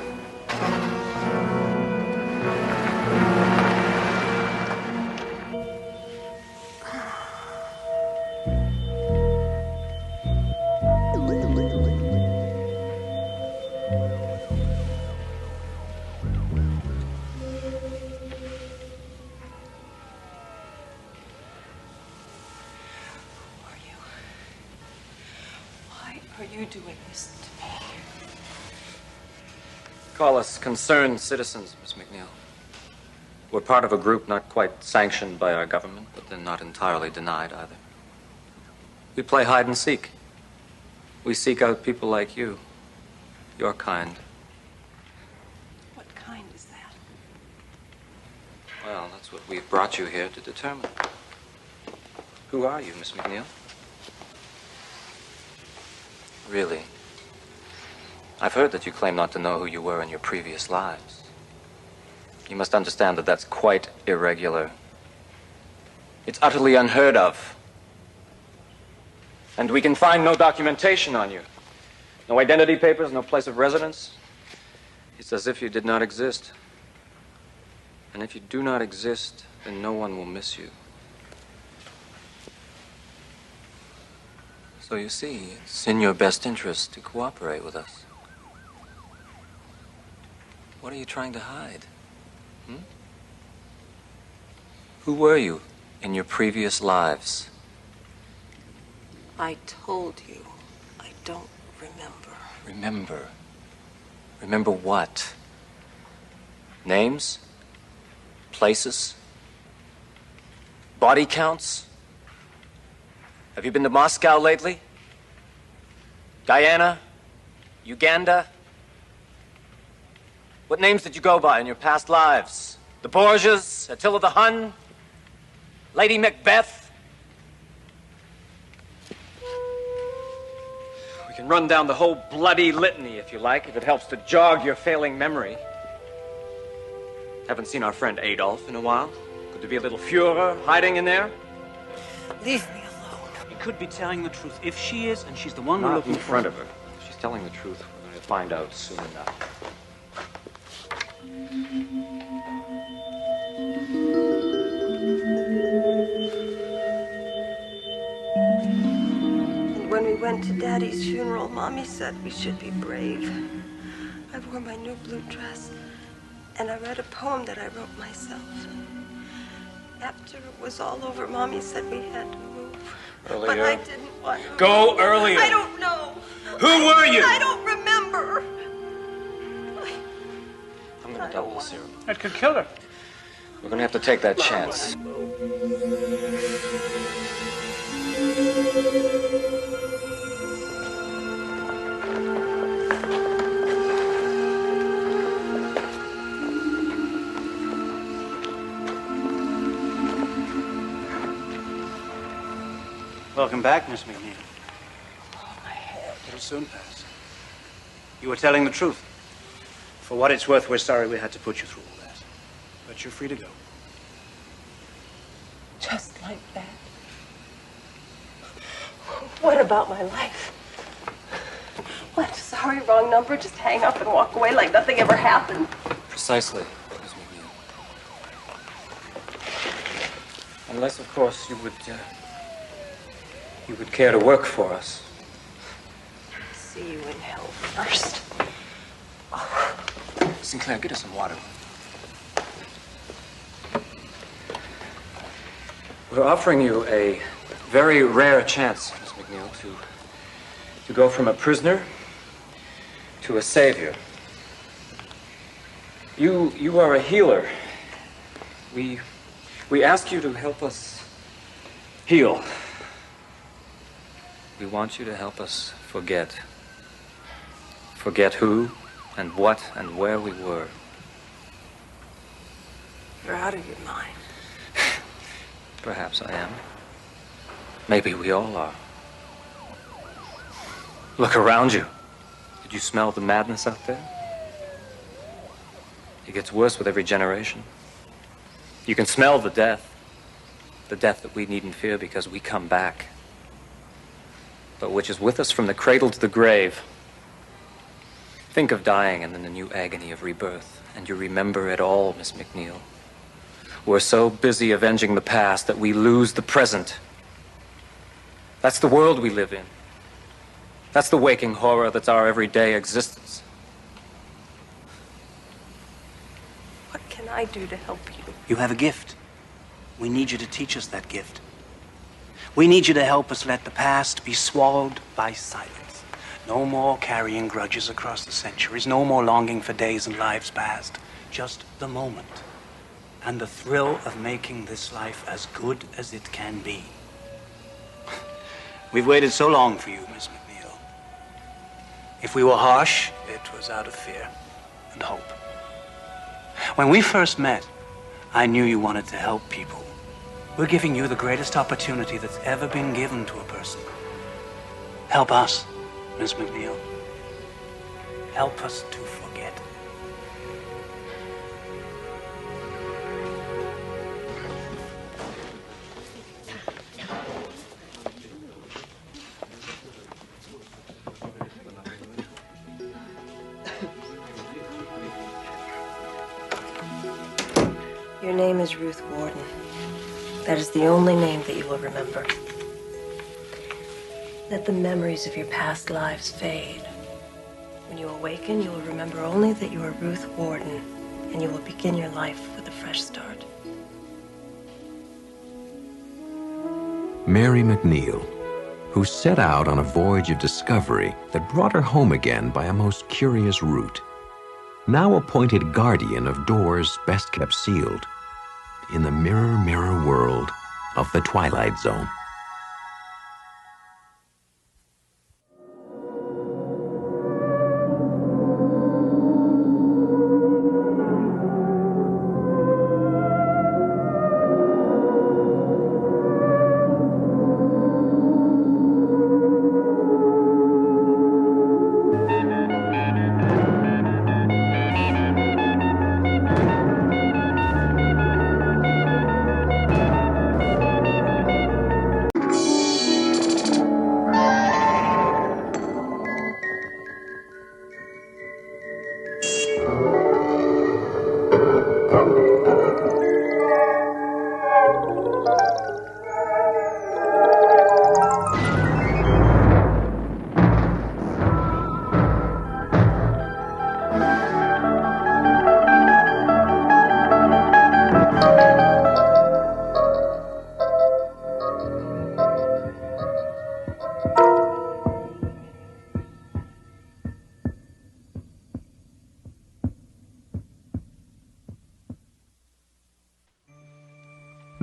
are you doing this to me? Call us concerned citizens, Miss McNeil. We're part of a group not quite sanctioned by our government, but then not entirely denied either. We play hide and seek. We seek out people like you, your kind. What kind is that? Well, that's what we've brought you here to determine. Who are you, Miss McNeil? Really? I've heard that you claim not to know who you were in your previous lives. You must understand that that's quite irregular. It's utterly unheard of. And we can find no documentation on you. No identity papers, no place of residence. It's as if you did not exist. And if you do not exist, then no one will miss you. So you see, it's in your best interest to cooperate with us. What are you trying to hide? Who were you in your previous lives? I told you, I don't remember. Remember? Remember what? Names? Places? Body counts? Have you been to Moscow lately? Guyana? Uganda? What names did you go by in your past lives? The Borgias? Attila the Hun? Lady Macbeth? We can run down the whole bloody litany, if you like, if it helps to jog your failing memory. Haven't seen our friend Adolf in a while. Could there be a little Führer hiding in there? Leave me alone. He could be telling the truth. If she is, and she's the one we're Not looking in for. front of her. If she's telling the truth, we're going to find out soon enough. And when we went to Daddy's funeral, Mommy said we should be brave. I wore my new blue dress, and I read a poem that I wrote myself. After it was all over, Mommy said we had to move. Earlier? But I didn't want to. Go earlier. I don't know. Who were you? I don't remember. I'm going to double the serum. That could kill her. We're going to have to take that chance. Welcome back, Miss McNeil. It'll soon pass. You were telling the truth. For what it's worth, we're sorry we had to put you through all that. But you're free to go. Just like that. What about my life? What? Sorry, wrong number. Just hang up and walk away like nothing ever happened. Precisely, Miss McNeil. Unless, of course, you would care to work for us. See you in hell first. Sinclair, get us some water. We're offering you a very rare chance, Miss McNeil, to go from a prisoner to a savior. You are a healer. We ask you to help us heal. We want you to help us forget. Forget who and what and where we were. You're out of your mind. Perhaps I am. Maybe we all are. Look around you. Did you smell the madness out there? It gets worse with every generation. You can smell the death that we needn't fear because we come back, but which is with us from the cradle to the grave. Think of dying and then the new agony of rebirth, and you remember it all, Miss McNeil. We're so busy avenging the past that we lose the present. That's the world we live in. That's the waking horror that's our everyday existence. What can I do to help you? You have a gift. We need you to teach us that gift. We need you to help us let the past be swallowed by silence. No more carrying grudges across the centuries. No more longing for days and lives past. Just the moment. And the thrill of making this life as good as it can be. We've waited so long for you, Miss McNeil. If we were harsh, it was out of fear and hope. When we first met, I knew you wanted to help people. We're giving you the greatest opportunity that's ever been given to a person. Help us, Miss McNeil. Help us to forget. Your name is Ruth Warden. That is the only name that you will remember. Let the memories of your past lives fade. When you awaken, you will remember only that you are Ruth Warden, and you will begin your life with a fresh start. Mary McNeil, who set out on a voyage of discovery that brought her home again by a most curious route, now appointed guardian of doors best kept sealed in the mirror, mirror world of the Twilight Zone.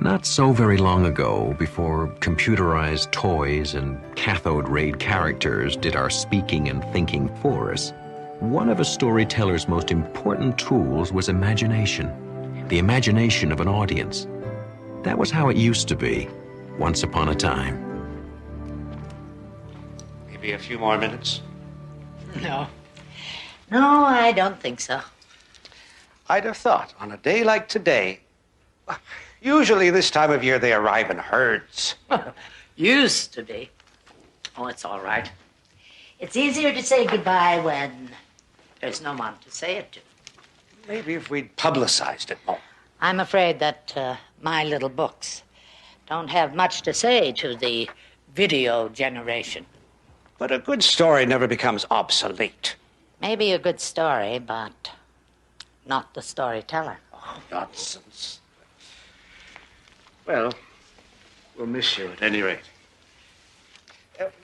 Not so very long ago, before computerized toys and cathode ray characters did our speaking and thinking for us, one of a storyteller's most important tools was imagination, the imagination of an audience. That was how it used to be, once upon a time. Maybe a few more minutes? No. No, I don't think so. I'd have thought, on a day like today, usually this time of year they arrive in herds. Used to be. Oh, it's all right. It's easier to say goodbye when there's no one to say it to. Maybe if we'd publicized it more. I'm afraid that my little books don't have much to say to the video generation. But a good story never becomes obsolete. Maybe a good story, but not the storyteller. Oh, nonsense. Well, we'll miss you at any rate.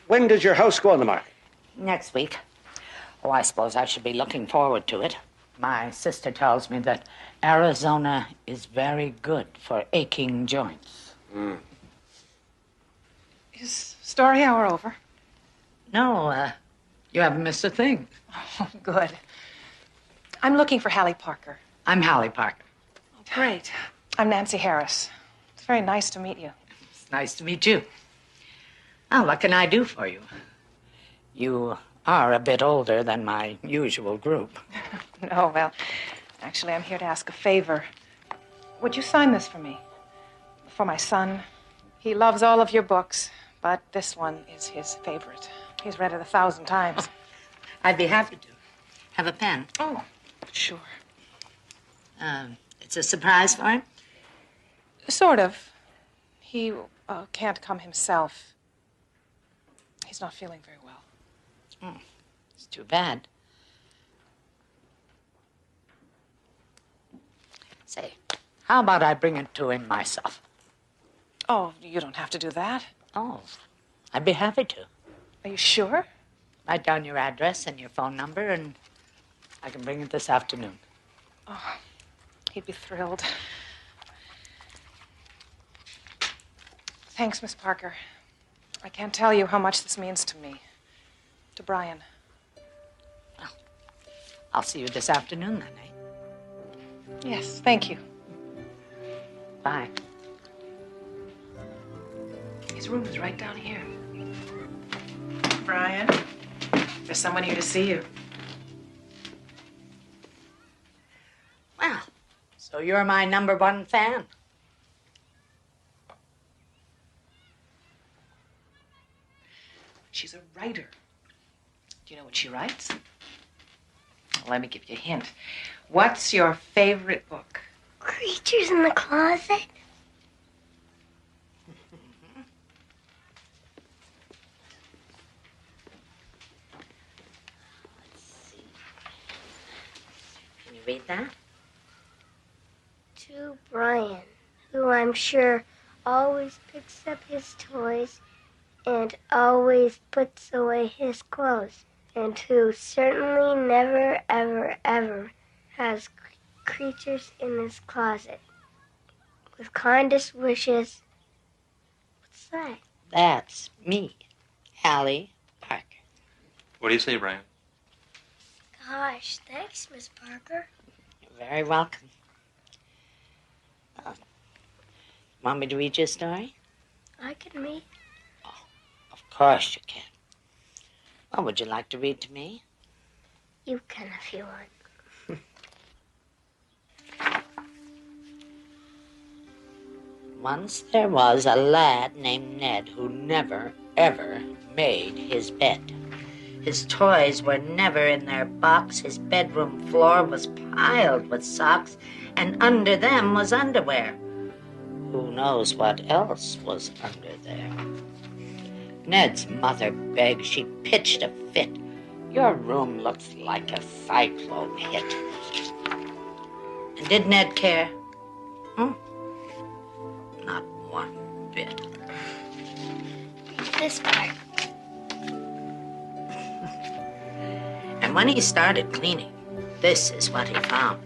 When does your house go on the market? Next week. Oh, I suppose I should be looking forward to it. My sister tells me that Arizona is very good for aching joints. Mm. Is story hour over? No, you haven't missed a thing. Oh, good. I'm looking for Hallie Parker. I'm Hallie Parker. Oh, great. I'm Nancy Harris. It's very nice to meet you. It's nice to meet you. Now, what can I do for you? You are a bit older than my usual group. No, well, actually, I'm here to ask a favor. Would you sign this for me? For my son. He loves all of your books, but this one is his favorite. He's read it 1,000 times. I'd be happy to. Have a pen? Oh, sure. It's a surprise for him? Sort of. He can't come himself. He's not feeling very well. It's too bad. Say, how about I bring it to him myself? Oh, you don't have to do that. Oh, I'd be happy to. Are you sure? Write down your address and your phone number, and I can bring it this afternoon. Oh, he'd be thrilled. Thanks, Miss Parker. I can't tell you how much this means to me. To Brian. I'll see you this afternoon, then, eh? Yes, thank you. Bye. His room is right down here. Brian, there's someone here to see you. Well, so you're my #1 fan. She's a writer. Do you know what she writes? Well, let me give you a hint. What's your favorite book? Creatures in the Closet? Can you read that? To Brian, who I'm sure always picks up his toys and always puts away his clothes, and who certainly never, ever, ever has creatures in his closet. With kindest wishes. What's that? That's me, Allie Parker. What do you say, Brian? Gosh, thanks, Miss Parker. You're very welcome. Want me to read you a story? I can read. Of course you can. What would you like to read to me? You can if you want. Once there was a lad named Ned who never, ever made his bed. His toys were never in their box. His bedroom floor was piled with socks, and under them was underwear. Who knows what else was under there? Ned's mother begged. She pitched a fit. Your room looks like a cyclone hit. And did Ned care? Not one bit. This part. And when he started cleaning, this is what he found.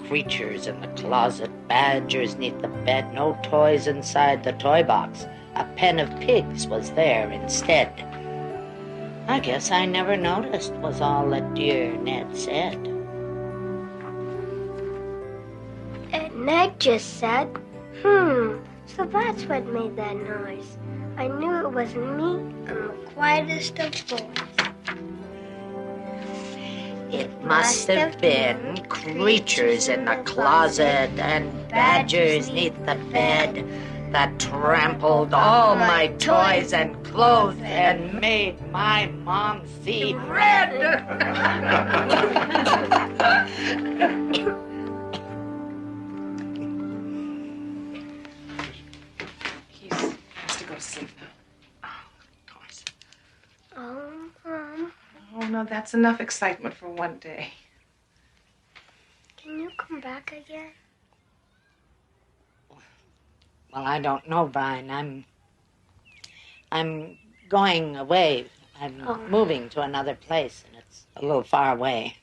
Creatures in the closet, badgers neath the bed, no toys inside the toy box. A pen of pigs was there instead. I guess I never noticed, was all that dear Ned said. And Ned just said, so that's what made that noise. I knew it wasn't me. I'm the quietest of boys. It must have been creatures in the closet and badgers neath the bed that trampled all my toys and clothes and made my mom see red. He has to go to sleep now. Mom. Oh, no, that's enough excitement for one day. Can you come back again? Well, I don't know, Brian. I'm going away. I'm moving to another place, and it's a little far away.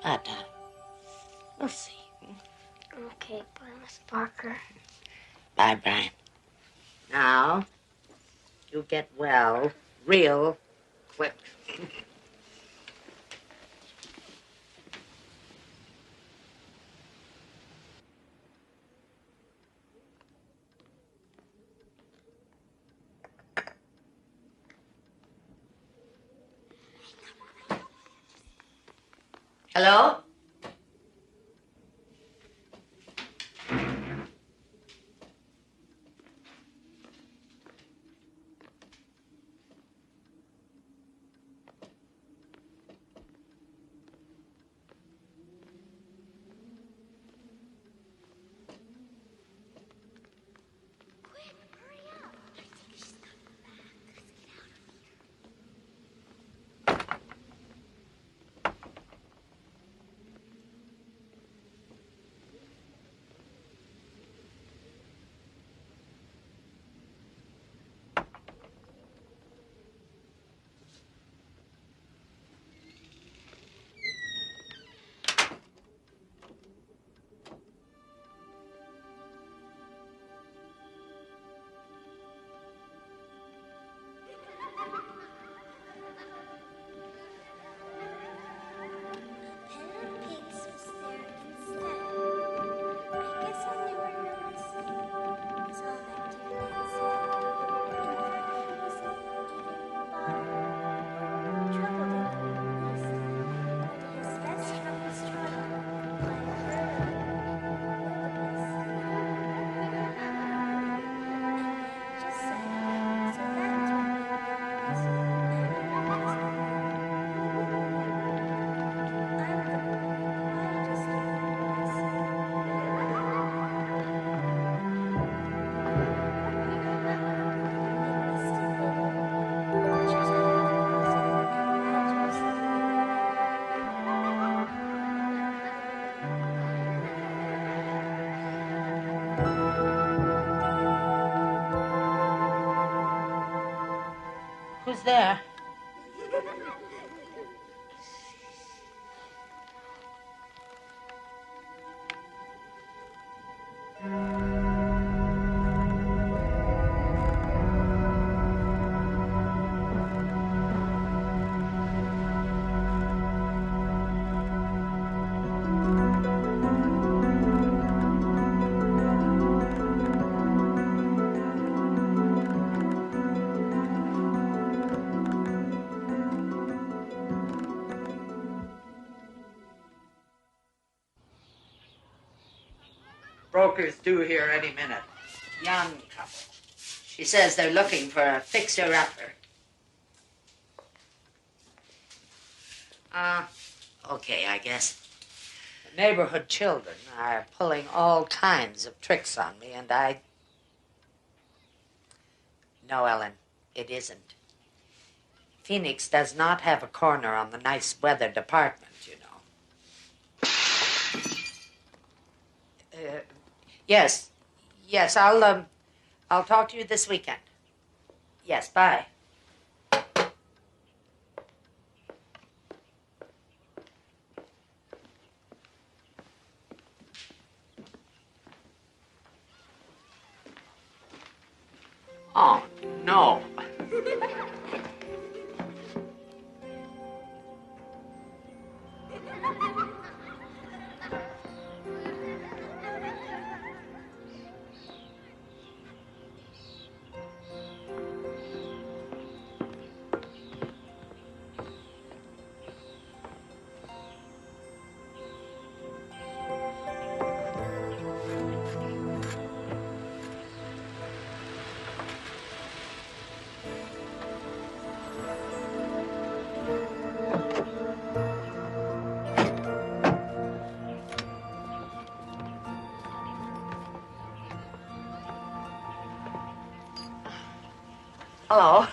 But we'll see. Okay, bye, Miss Parker. Bye, Brian. Now, you get well real quick. Hello? Who's there? Broker's due here any minute. Young couple. She says they're looking for a fixer-upper. Okay, I guess. The neighborhood children are pulling all kinds of tricks on me, and I... No, Ellen, it isn't. Phoenix does not have a corner on the nice weather department, you know. Yes, I'll talk to you this weekend. Yes, bye. Oh, no. Hello.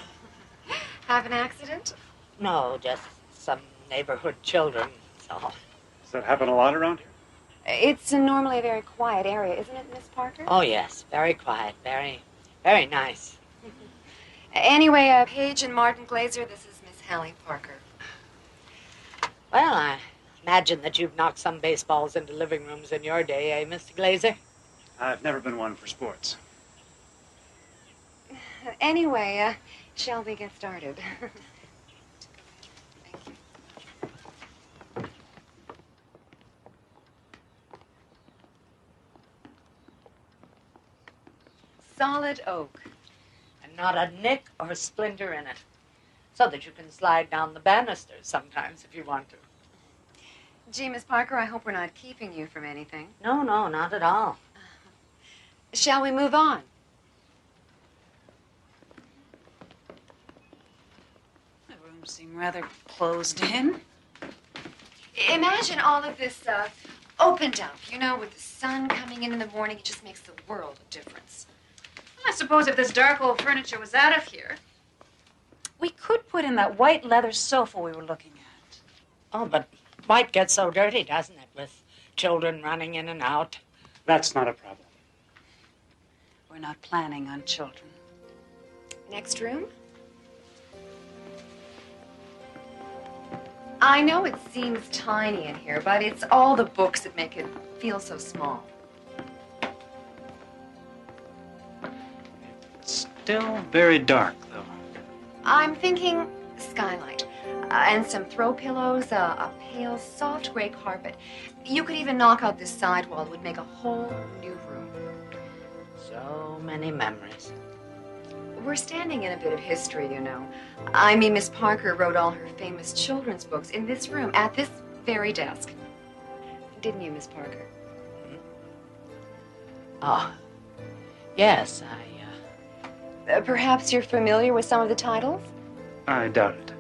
Have an accident? No, just some neighborhood children, so. Does that happen a lot around here? It's normally a very quiet area, isn't it, Miss Parker? Oh, yes. Very quiet. Very, very nice. Anyway, Paige and Martin Glazer, this is Miss Hallie Parker. Well, I imagine that you've knocked some baseballs into living rooms in your day, eh, Mr. Glazer? I've never been one for sports. Anyway, shall we get started? Solid oak. And not a nick or splinter in it. So that you can slide down the banisters sometimes if you want to. Gee, Miss Parker, I hope we're not keeping you from anything. No, not at all. Shall we move on? The rooms seem rather closed in. Imagine all of this opened up, you know, with the sun coming in the morning. It just makes the world of difference. Well, I suppose if this dark old furniture was out of here, we could put in that white leather sofa we were looking at. Oh, but white gets so dirty, doesn't it, with children running in and out? That's not a problem. We're not planning on children. Next room? I know it seems tiny in here, but it's all the books that make it feel so small. It's still very dark, though. I'm thinking skylight and some throw pillows, a pale, soft gray carpet. You could even knock out this side wall. It would make a whole new room. So many memories. We're standing in a bit of history, you know. I mean, Miss Parker wrote all her famous children's books in this room, at this very desk. Didn't you, Miss Parker? Oh, yes, Perhaps you're familiar with some of the titles? I doubt it.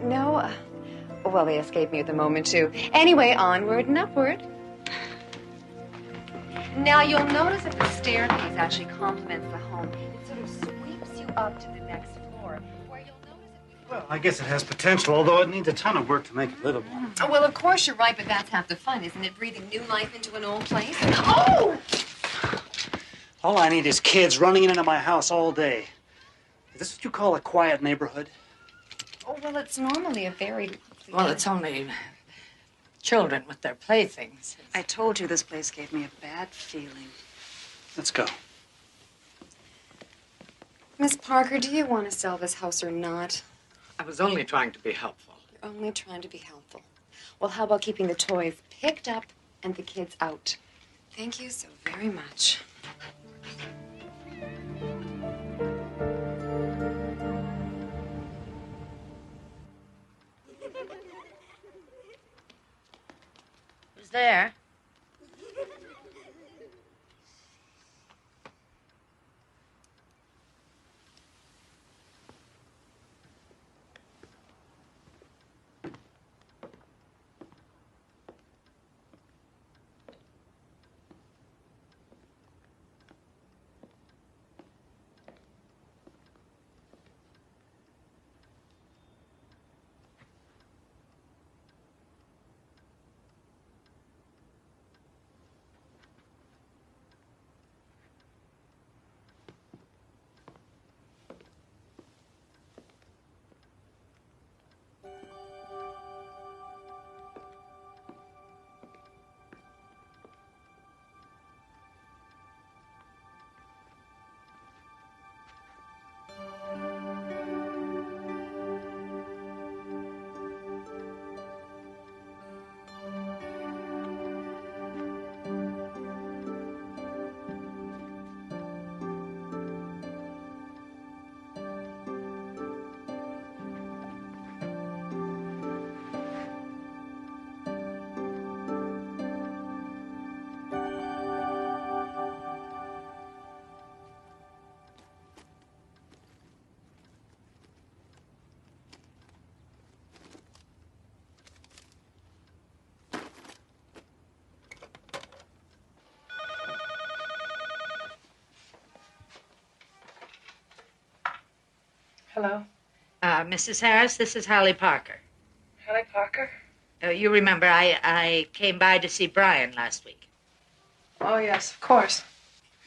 No? Well, they escaped me at the moment, too. Anyway, onward and upward. Now, you'll notice that the staircase actually complements the home. It sort of sweeps you up to the next floor, where you'll notice that... Well, I guess it has potential, although it needs a ton of work to make it livable. Well, of course you're right, but that's half the fun, isn't it? Breathing new life into an old place. Oh! All I need is kids running into my house all day. Is this what you call a quiet neighborhood? Oh, well, it's normally a very... Well, it's only children with their playthings. I told you this place gave me a bad feeling. Let's go. Miss Parker, do you want to sell this house or not? I was only trying to be helpful. You're only trying to be helpful. Well, how about keeping the toys picked up and the kids out? Thank you so very much. Who's there? Hello? Mrs. Harris, this is Holly Parker. Holly Parker? You remember I came by to see Brian last week. Oh, yes, of course.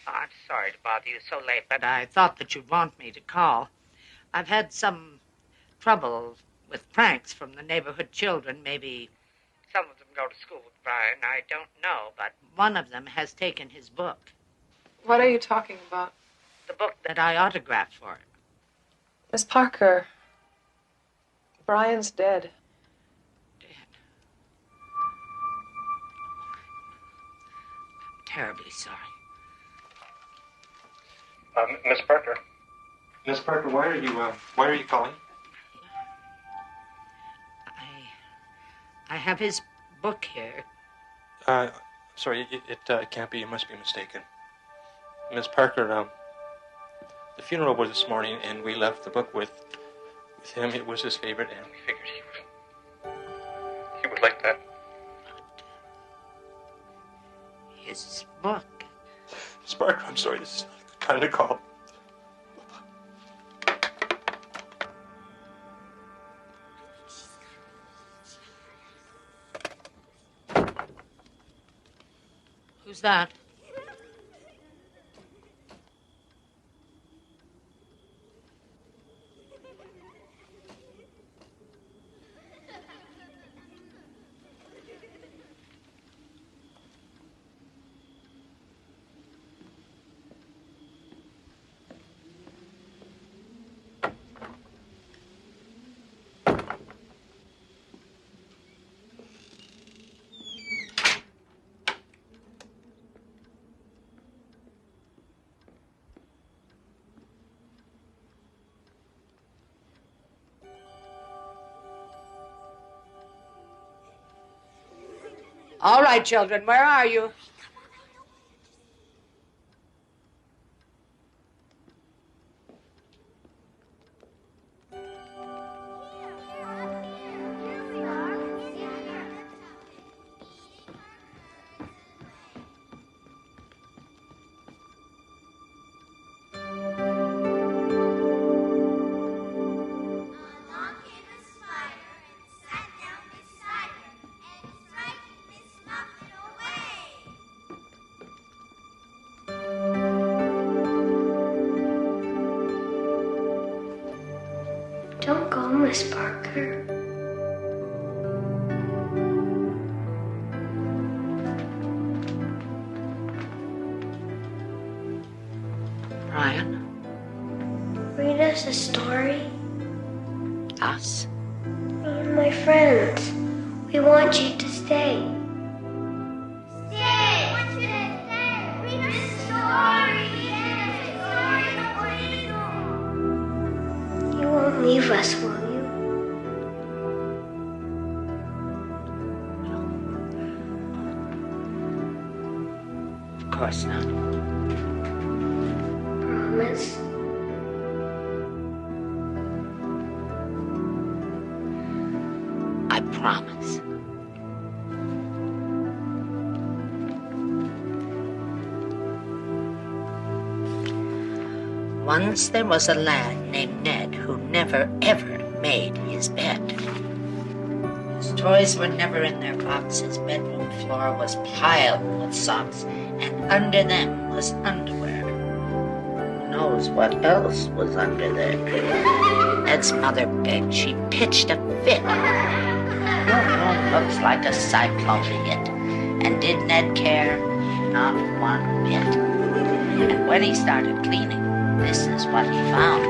Oh, I'm sorry to bother you so late, but I thought that you'd want me to call. I've had some trouble with pranks from the neighborhood children. Maybe some of them go to school with Brian. I don't know, but one of them has taken his book. What are you talking about? The book that I autographed for him. Miss Parker, Brian's dead. Terribly sorry. Miss Parker. Miss Parker, why are you calling? I have his book here. Sorry, it can't be. You must be mistaken. Miss Parker, the funeral was this morning, and we left the book with him. It was his favorite, and we figured he would like that. His book? Miss Parker, I'm sorry, this is not a good time to call. Who's that? All right, children, where are you? Miss Parker? Brian, Read us a story. us. Me and my friends. We want you to stay. Stay! Want you to stay! Read us a story! You won't leave us, will you? Of course not. Promise. I promise. Once there was a lad named Ned who never, ever made his bed. His toys were never in their box. His bedroom floor was piled with socks, and under them was underwear. Who knows what else was under there? Ned's mother begged. She pitched a fit. Your room looks like a cyclone hit. And did Ned care? Not one bit. And when he started cleaning, this is what he found.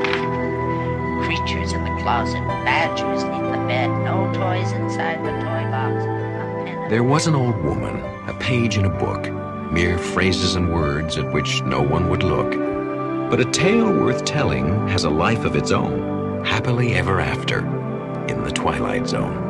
Creatures in the closet, badgers neath the bed, no toys inside the toy box. There was an old woman, a page in a book, mere phrases and words at which no one would look. But a tale worth telling has a life of its own, happily ever after, in the Twilight Zone.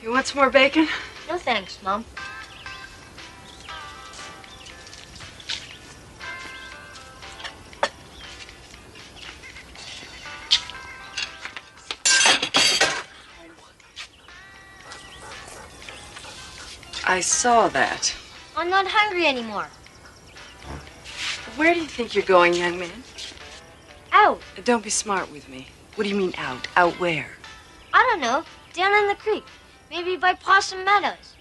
You want some more bacon? No thanks, Mom. I saw that. I'm not hungry anymore. Where do you think you're going, young man? Out. Don't be smart with me. What do you mean out? Out where? I don't know. Down in the creek. Maybe by Possum Meadows.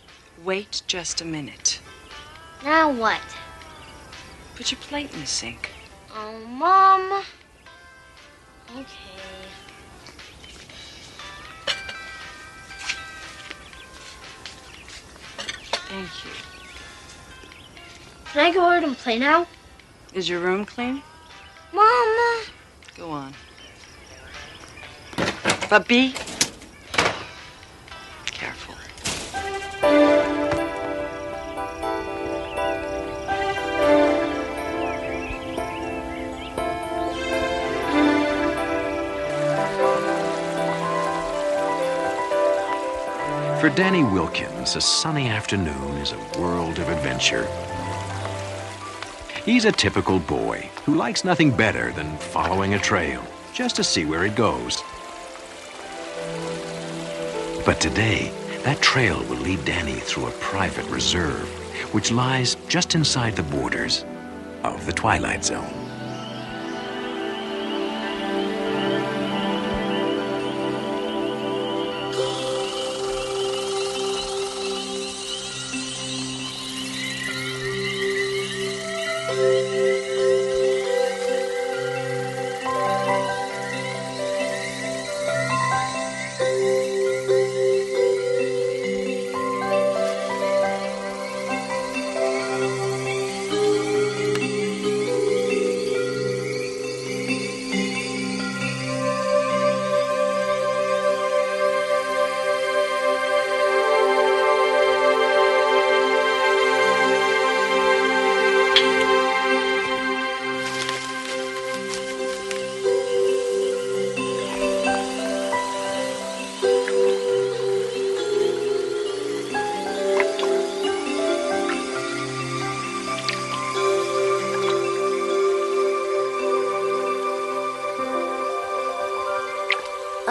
Wait just a minute. Now what? Put your plate in the sink. Oh, Mom. Okay. Thank you. Can I go out and play now? Is your room clean? Mom. Go on. But be careful. For Danny Wilkins, a sunny afternoon is a world of adventure. He's a typical boy who likes nothing better than following a trail, just to see where it goes. But today, that trail will lead Danny through a private reserve, which lies just inside the borders of the Twilight Zone.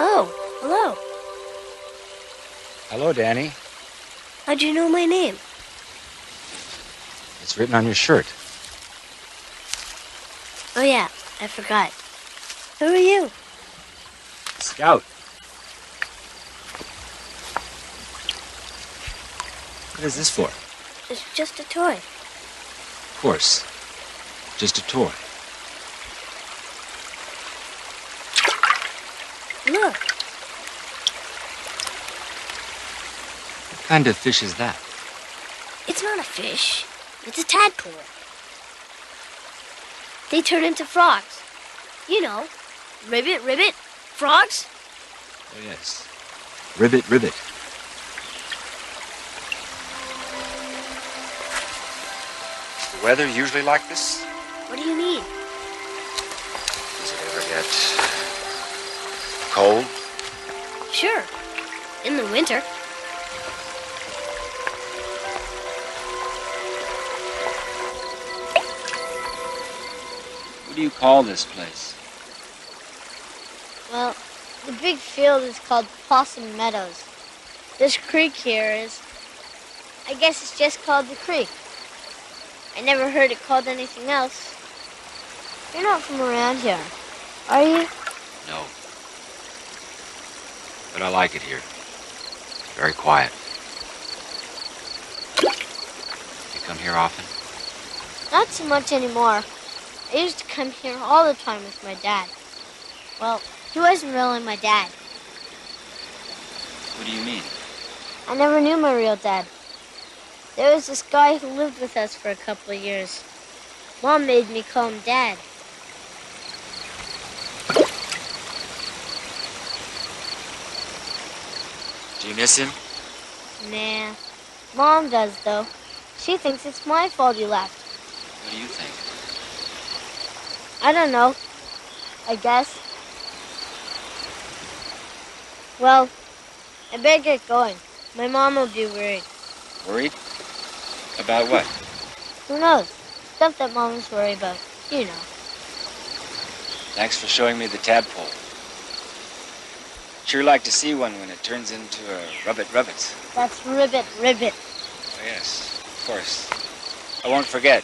Oh, hello. Hello, Danny. How'd you know my name? It's written on your shirt. Oh, yeah, I forgot. Who are you? Scout. What is this for? It's just a toy. Of course. Just a toy. Look, What kind of fish is that? it's not a fish. It's a tadpole. They turn into frogs. You know, ribbit, ribbit, frogs. Oh, yes. Ribbit, ribbit. Is the weather usually like this? What do you mean? Does it ever get cold? Sure, in the winter. What do you call this place? Well, the big field is called Possum Meadows. This creek here is, I guess it's just called the creek. I never heard it called anything else. You're not from around here, are you? No. But I like it here. Very quiet. You come here often? Not so much anymore. I used to come here all the time with my dad. Well, he wasn't really my dad. What do you mean? I never knew my real dad. There was this guy who lived with us for a couple of years. Mom made me call him Dad. Do you miss him? Nah. Mom does, though. She thinks it's my fault he left. What do you think? I don't know. I guess. Well, I better get going. My mom will be worried. Worried? About what? Who knows? Stuff that moms worry about. You know. Thanks for showing me the tadpole. Sure like to see one when it turns into a rubbit. That's ribbit, ribbit. Oh, yes, of course. I won't forget.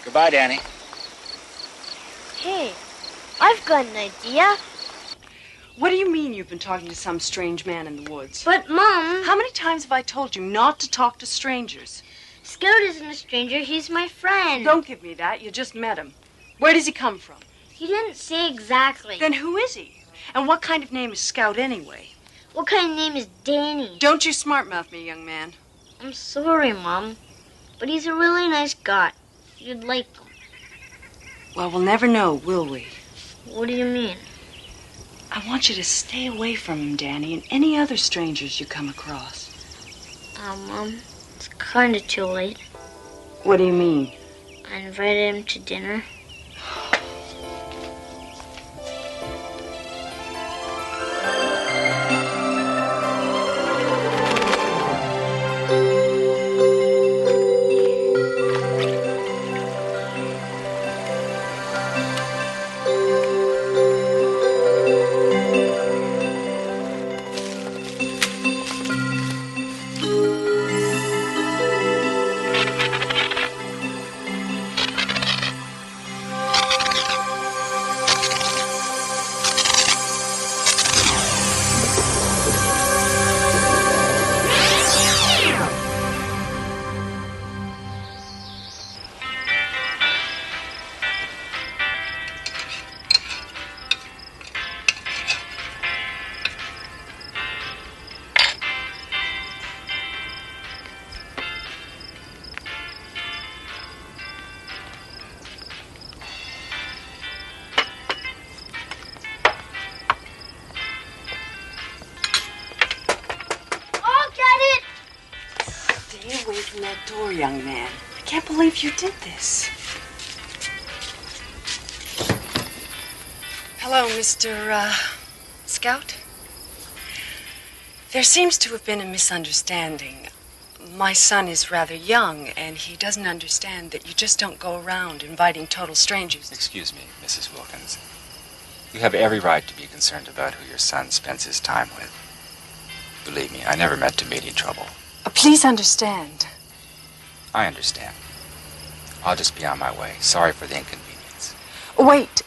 Goodbye, Danny. Hey, I've got an idea. What do you mean you've been talking to some strange man in the woods? But, Mom... How many times have I told you not to talk to strangers? Scout isn't a stranger. He's my friend. Don't give me that. You just met him. Where does he come from? He didn't say exactly. Then who is he? And what kind of name is Scout anyway? What kind of name is Danny? Don't you smart-mouth me, young man. I'm sorry, Mom. But he's a really nice guy. You'd like him. Well, we'll never know, will we? What do you mean? I want you to stay away from him, Danny, and any other strangers you come across. Mom, it's kind of too late. What do you mean? I invited him to dinner. Door, young man. I can't believe you did this. Hello, Mr. Scout. There seems to have been a misunderstanding. My son is rather young, and he doesn't understand that you just don't go around inviting total strangers. Excuse me, Mrs. Wilkins. You have every right to be concerned about who your son spends his time with. Believe me, I never meant to meet any trouble. Please understand. I understand. I'll just be on my way. Sorry for the inconvenience. Wait.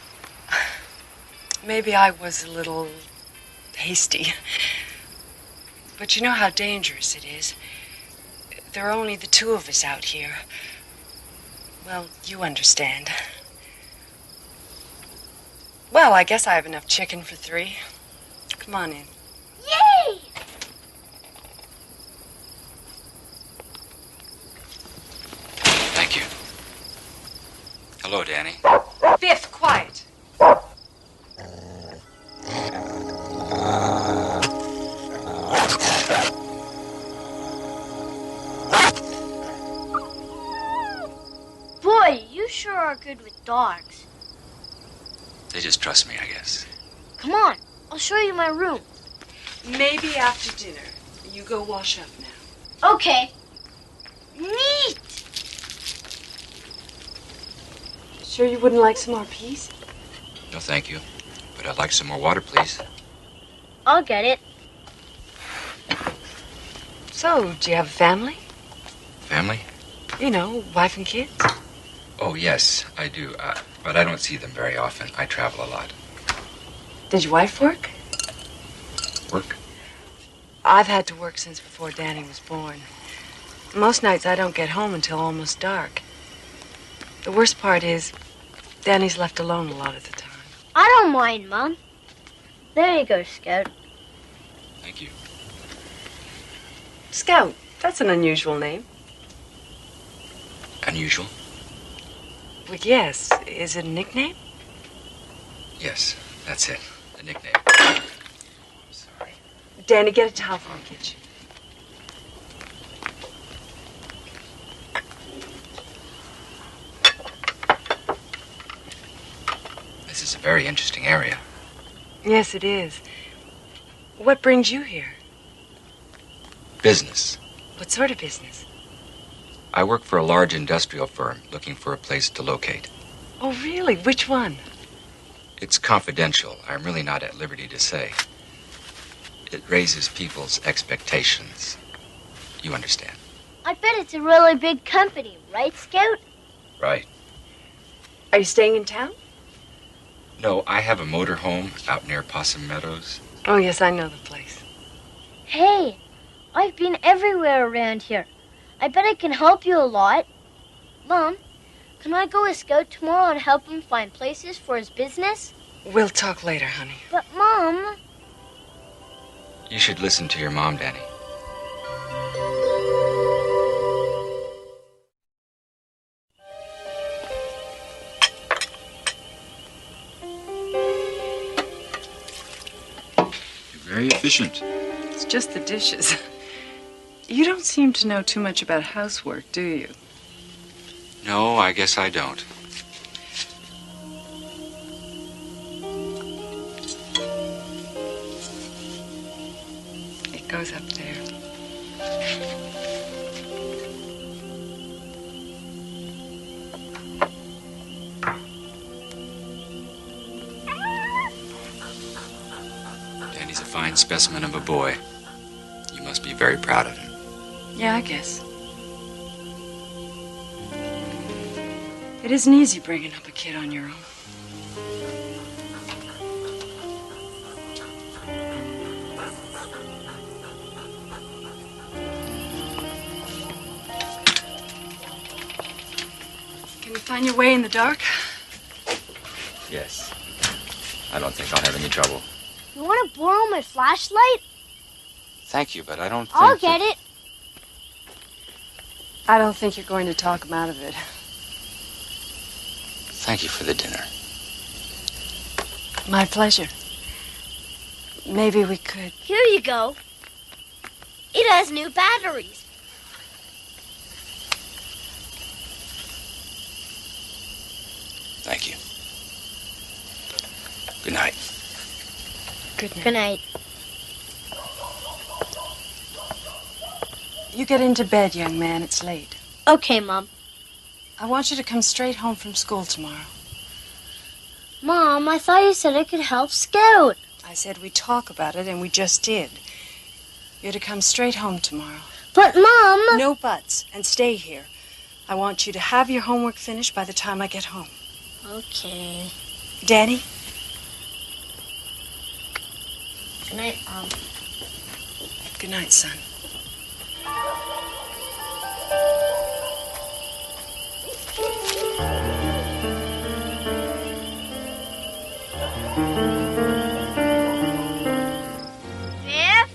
Maybe I was a little hasty. But you know how dangerous it is. There are only the two of us out here. Well, you understand. Well, I guess I have enough chicken for 3. Come on in. Yay! Thank you. Hello, Danny. Biff, quiet. Boy, you sure are good with dogs. They just trust me, I guess. Come on, I'll show you my room. Maybe after dinner. You go wash up now. Okay. Neat! Sure you wouldn't like some more peas? No, thank you. But I'd like some more water, please. I'll get it. So, do you have a family? Family? You know, wife and kids? Oh, yes, I do. But I don't see them very often. I travel a lot. Did your wife work? Work? I've had to work since before Danny was born. Most nights I don't get home until almost dark. The worst part is, Danny's left alone a lot of the time. I don't mind, Mom. There you go, Scout. Thank you. Scout, that's an unusual name. Unusual? Well, yes. Is it a nickname? Yes, that's it. A nickname. Sorry. Danny, get a towel from the kitchen. This is a very interesting area. Yes, it is. What brings you here? Business. What sort of business? I work for a large industrial firm looking for a place to locate. Oh, really? Which one? It's confidential. I'm really not at liberty to say. It raises people's expectations. You understand? I bet it's a really big company, right, Scout? Right. Are you staying in town? No, I have a motor home out near Possum Meadows. Oh, yes, I know the place. Hey, I've been everywhere around here. I bet I can help you a lot. Mom, can I go with Scout tomorrow and help him find places for his business? We'll talk later, honey. But, Mom... You should listen to your mom, Danny. You're very efficient. It's just the dishes. You don't seem to know too much about housework, do you? No, I guess I don't. It goes up there. Danny's a fine specimen of a boy. You must be very proud of him. Yeah, I guess. It isn't easy bringing up a kid on your own. Can you find your way in the dark? Yes. I don't think I'll have any trouble. You want to borrow my flashlight? Thank you, but I don't think... I'll get it. I don't think you're going to talk him out of it. Thank you for the dinner. My pleasure. Maybe we could... Here you go. It has new batteries. Thank you. Good night. Good night. Good night. You get into bed, young man. It's late. Okay, Mom. I want you to come straight home from school tomorrow. Mom, I thought you said I could help Scout. I said we'd talk about it, and we just did. You're to come straight home tomorrow. But, Mom... No buts, and stay here. I want you to have your homework finished by the time I get home. Okay. Danny? Good night, Mom. Good night, son. Biff?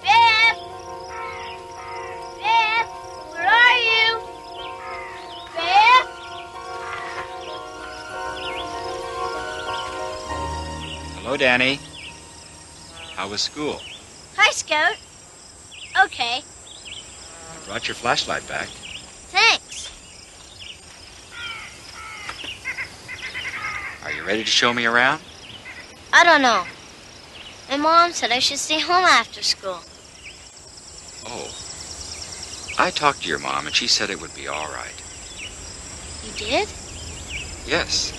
Biff? Biff? Where are you? Biff? Hello, Danny. How was school? Hi, Scout. Okay, I brought your flashlight back. thanks. Are you ready to show me around? I don't know. My mom said I should stay home after school. Oh. I talked to your mom, and she said it would be all right. You did? Yes.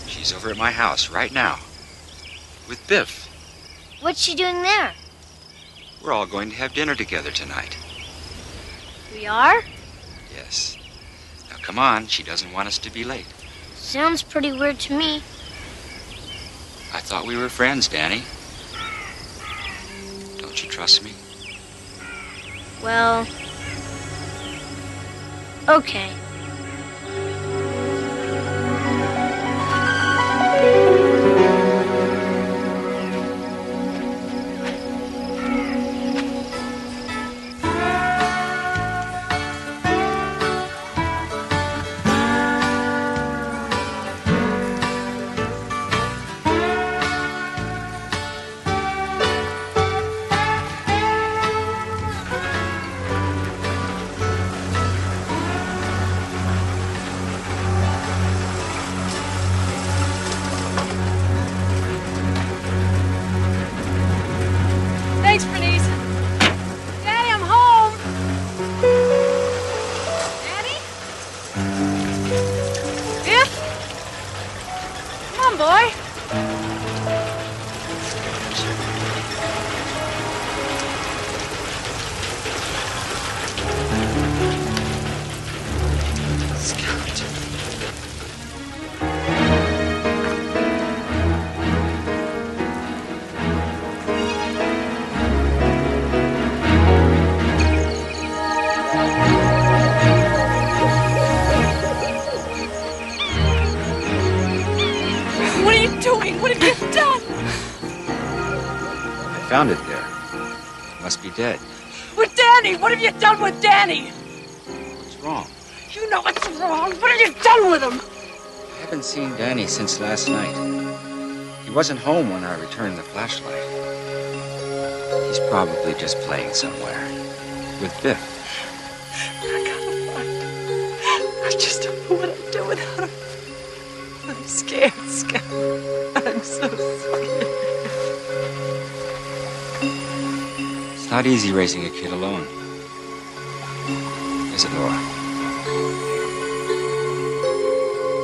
She's over at my house right now. With Biff. What's she doing there? We're all going to have dinner together tonight. We are? Yes. Now come on, she doesn't want us to be late. Sounds pretty weird to me. I thought we were friends, Danny. Don't you trust me? Well... okay. Thanks, Bernice. Daddy, I'm home. Daddy? Biff? Come on, boy. Scout. What are you doing? What have you done? I found it there. It must be dead. With Danny? What have you done with Danny? What's wrong? You know what's wrong. What have you done with him? I haven't seen Danny since last night. He wasn't home when I returned the flashlight. He's probably just playing somewhere. With Biff. I gotta find him. I just don't know what I'd do without him. I'm scared, Scout. I'm so scared. It's not easy raising a kid alone. Is it, Laura?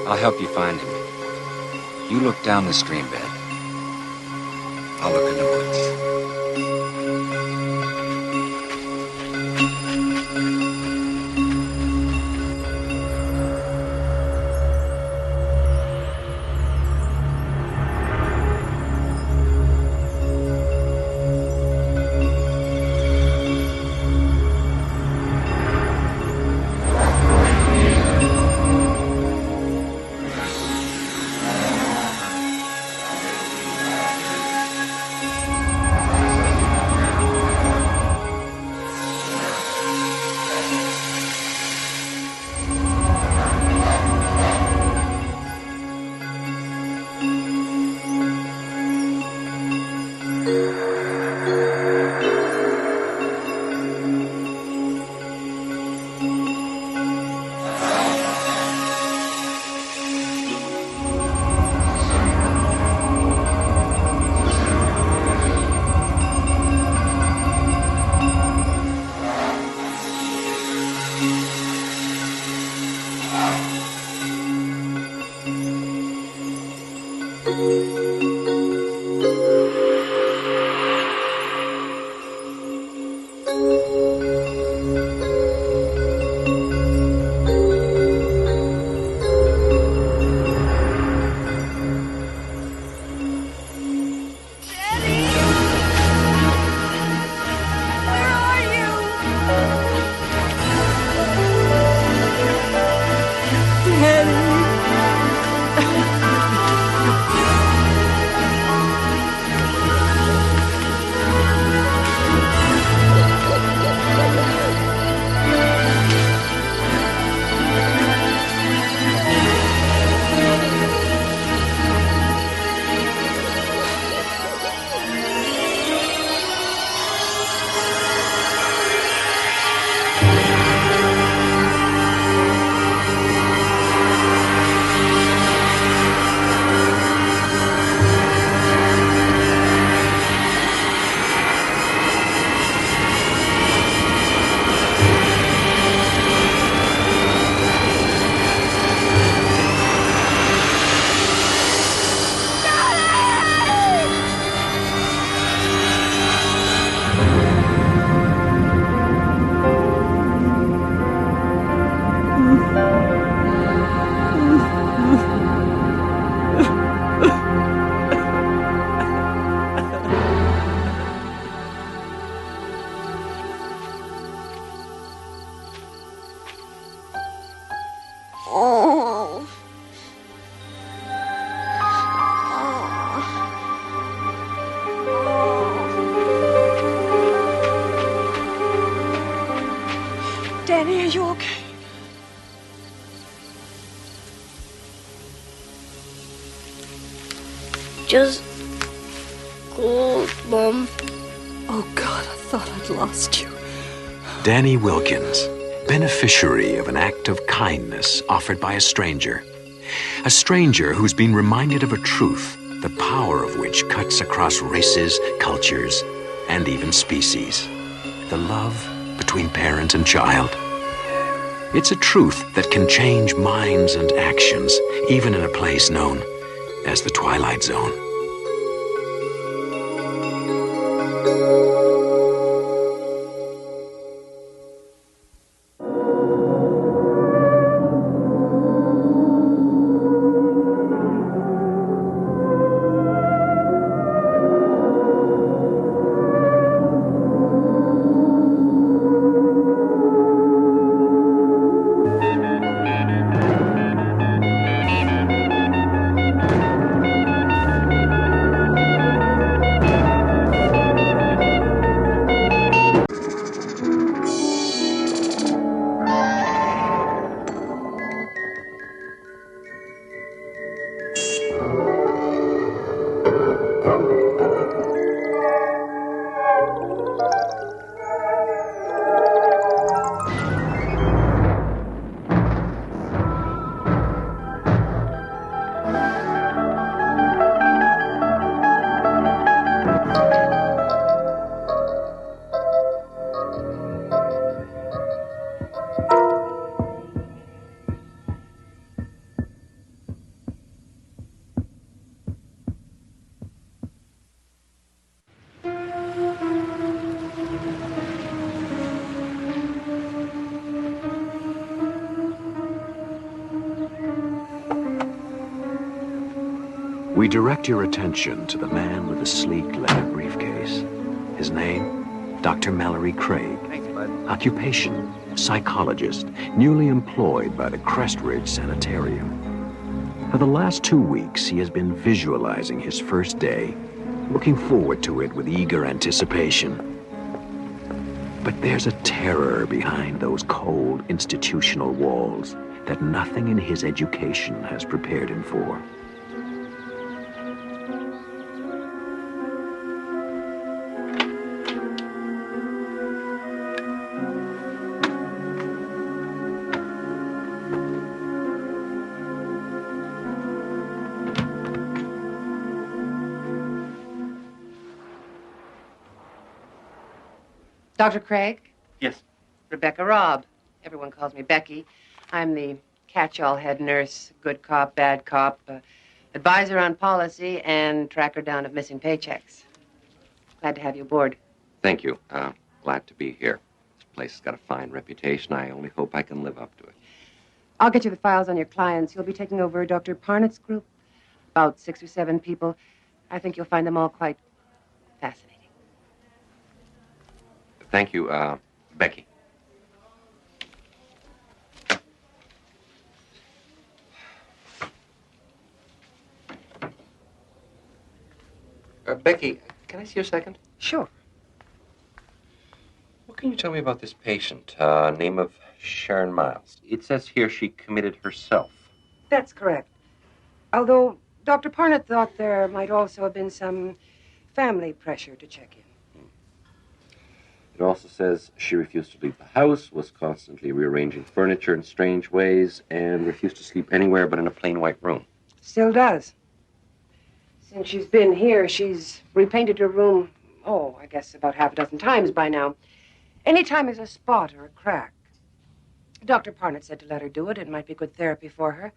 I'll help you find him. You look down the stream bed. I'll look in the woods. just cold, Mom. Oh, God, I thought I'd lost you. Danny Wilkins, beneficiary of an act of kindness offered by a stranger. A stranger who's been reminded of a truth, the power of which cuts across races, cultures, and even species. The love between parent and child. It's a truth that can change minds and actions, even in a place known as the Twilight Zone. We direct your attention to the man with the sleek leather briefcase. His name, Dr. Mallory Craig. Thanks, bud. Occupation, psychologist, newly employed by the Crestridge Sanitarium. For the last 2 weeks, he has been visualizing his first day, looking forward to it with eager anticipation. But there's a terror behind those cold institutional walls that nothing in his education has prepared him for. Dr. Craig? Yes. Rebecca Robb. Everyone calls me Becky. I'm the catch-all head nurse, good cop, bad cop, advisor on policy, and tracker down of missing paychecks. Glad to have you aboard. Thank you. Glad to be here. This place has got a fine reputation. I only hope I can live up to it. I'll get you the files on your clients. You'll be taking over Dr. Parnett's group. About 6 or 7 people. I think you'll find them all quite fascinating. Thank you, Becky. Becky, can I see you a second? Sure. What can you tell me about this patient? Name of Sharon Miles. It says here she committed herself. That's correct. Although Dr. Parnett thought there might also have been some family pressure to check in. It also says she refused to leave the house, was constantly rearranging furniture in strange ways, and refused to sleep anywhere but in a plain white room. Still does. Since she's been here, she's repainted her room, I guess about half a dozen times by now. Any time there's a spot or a crack. Dr. Parnett said to let her do it. It might be good therapy for her.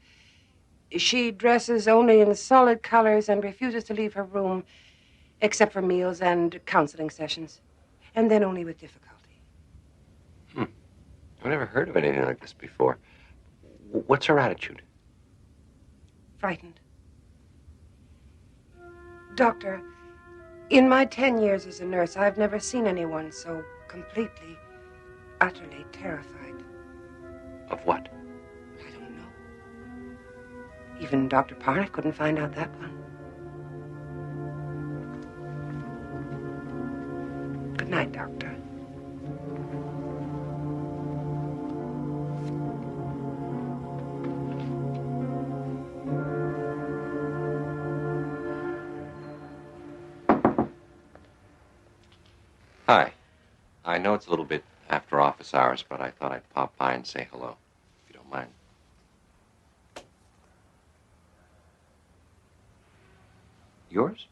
She dresses only in solid colors and refuses to leave her room except for meals and counseling sessions. And then only with difficulty. I've never heard of anything like this before. What's her attitude? Frightened. Doctor, in my 10 years as a nurse, I've never seen anyone so completely, utterly terrified. Of what? I don't know. Even Dr. Parnett couldn't find out that one. Good night, Doctor. Hi. I know it's a little bit after office hours, but I thought I'd pop by and say hello, if you don't mind. Yours?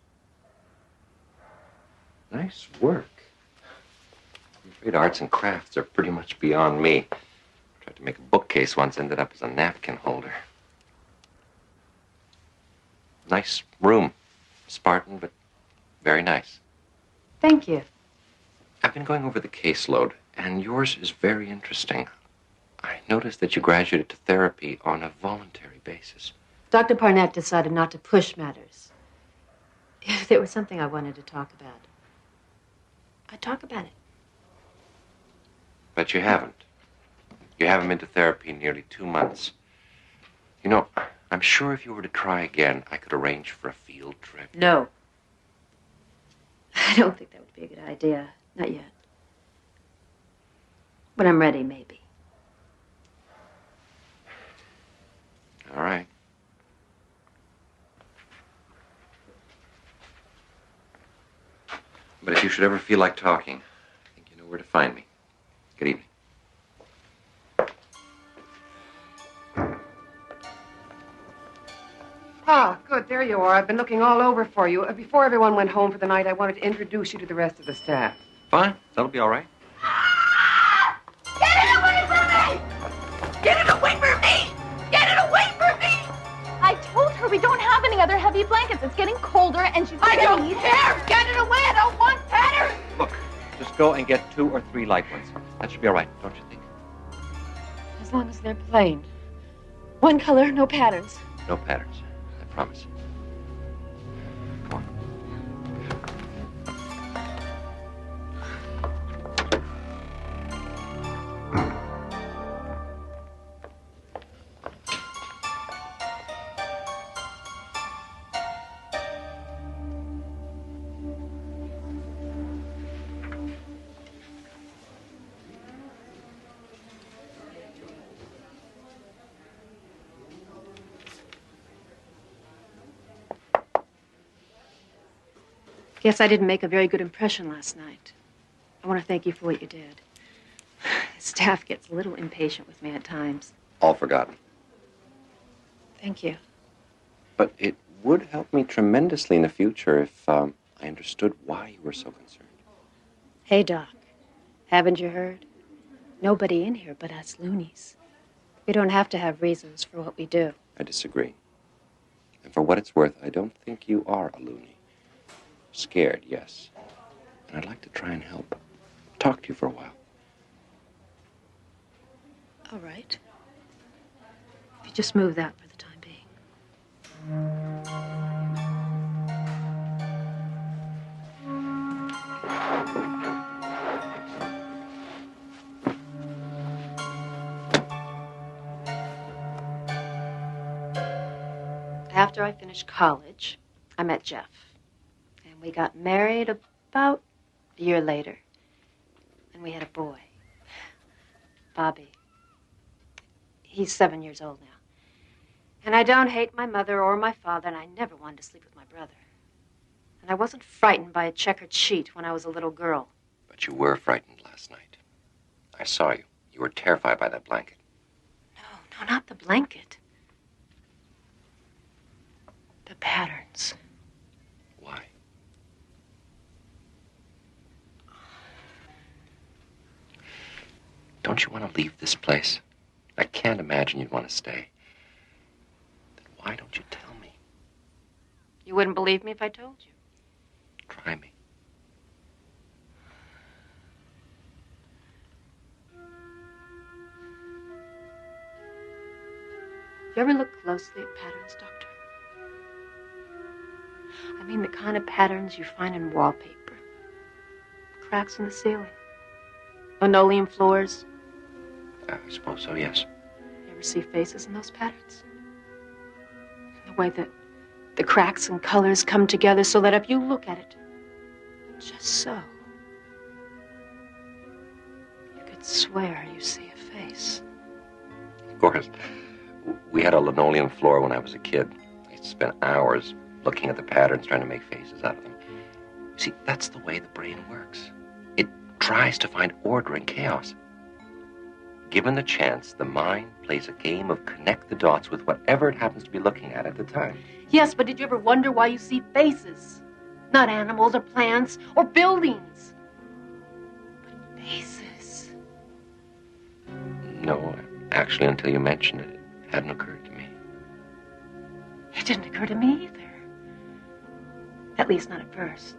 Nice work. I'm afraid arts and crafts are pretty much beyond me. Tried to make a bookcase once, ended up as a napkin holder. Nice room. Spartan, but very nice. Thank you. I've been going over the caseload, and yours is very interesting. I noticed that you graduated to therapy on a voluntary basis. Dr. Parnett decided not to push matters. If there was something I wanted to talk about, I'd talk about it. But you haven't. You haven't been to therapy in nearly 2 months. You know, I'm sure if you were to try again, I could arrange for a field trip. No. I don't think that would be a good idea. Not yet. When I'm ready, maybe. All right. But if you should ever feel like talking, I think you know where to find me. Good evening. Ah, good. There you are. I've been looking all over for you. Before everyone went home for the night, I wanted to introduce you to the rest of the staff. Fine. That'll be all right. Get it away from me! Get it away from me! Get it away from me! I told her we don't have any other heavy blankets. It's getting colder and she's I don't need care! Get it away! I don't want patterns! Look, just go and get 2 or 3 light ones. That should be all right, don't you think? As long as they're plain. One color, no patterns. No patterns. I promise. Guess I didn't make a very good impression last night. I want to thank you for what you did. The staff gets a little impatient with me at times. All forgotten. Thank you. But it would help me tremendously in the future if I understood why you were so concerned. Hey, Doc. Haven't you heard? Nobody in here but us loonies. We don't have to have reasons for what we do. I disagree. And for what it's worth, I don't think you are a loony. Scared, yes. And I'd like to try and help. Talk to you for a while. All right. If you just move that for the time being. After I finished college, I met Jeff. And we got married about a year later. And we had a boy, Bobby. He's 7 years old now. And I don't hate my mother or my father, and I never wanted to sleep with my brother. And I wasn't frightened by a checkered sheet when I was a little girl. But you were frightened last night. I saw you. You were terrified by that blanket. No, not the blanket. The patterns. Why? Don't you want to leave this place? I can't imagine you'd want to stay. Then why don't you tell me? You wouldn't believe me if I told you. Try me. You ever look closely at patterns, Doctor? I mean the kind of patterns you find in wallpaper. Cracks in the ceiling. Linoleum floors. I suppose so, yes. You ever see faces in those patterns? The way that the cracks and colors come together so that if you look at it, just so, you could swear you see a face. Of course. We had a linoleum floor when I was a kid. I used to spend hours looking at the patterns, trying to make faces out of them. You see, that's the way the brain works. It tries to find order in chaos. Given the chance, the mind plays a game of connect the dots with whatever it happens to be looking at the time. Yes, but did you ever wonder why you see faces? Not animals or plants or buildings. But faces. No, actually, until you mentioned it, it hadn't occurred to me. It didn't occur to me either. At least not at first.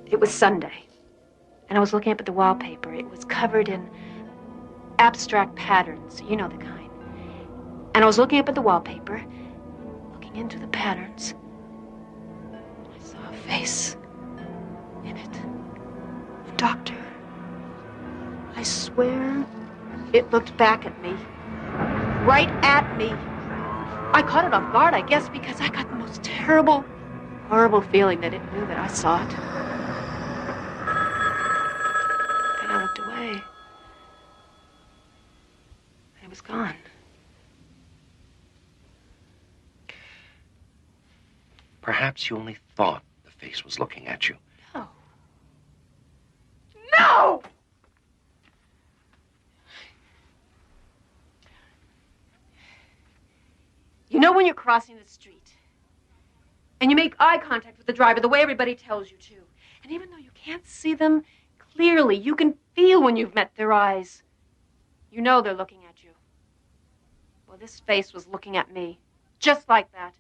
It was Sunday, and I was looking up at the wallpaper. It was covered in abstract patterns, you know the kind. And I was looking up at the wallpaper, looking into the patterns. I saw a face in it. A doctor. I swear it looked back at me. Right at me. I caught it off guard, I guess, because I got the most terrible, horrible feeling that it knew that I saw it. And I looked away. And it was gone. Perhaps you only thought the face was looking at you. No. No! You know when you're crossing the street and you make eye contact with the driver the way everybody tells you to, and even though you can't see them clearly, you can feel when you've met their eyes. You know they're looking at you. Well, this face was looking at me, just like that.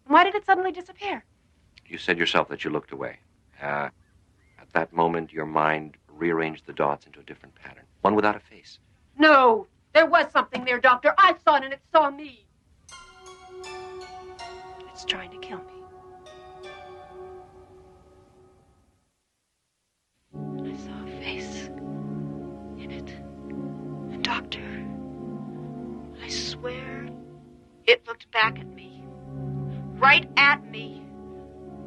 Why did it suddenly disappear? You said yourself that you looked away. At that moment, your mind rearranged the dots into a different pattern, one without a face. No, there was something there, Doctor. I saw it and it saw me. It's trying to kill me. I saw a face in it. A doctor. I swear it looked back at me. Right at me.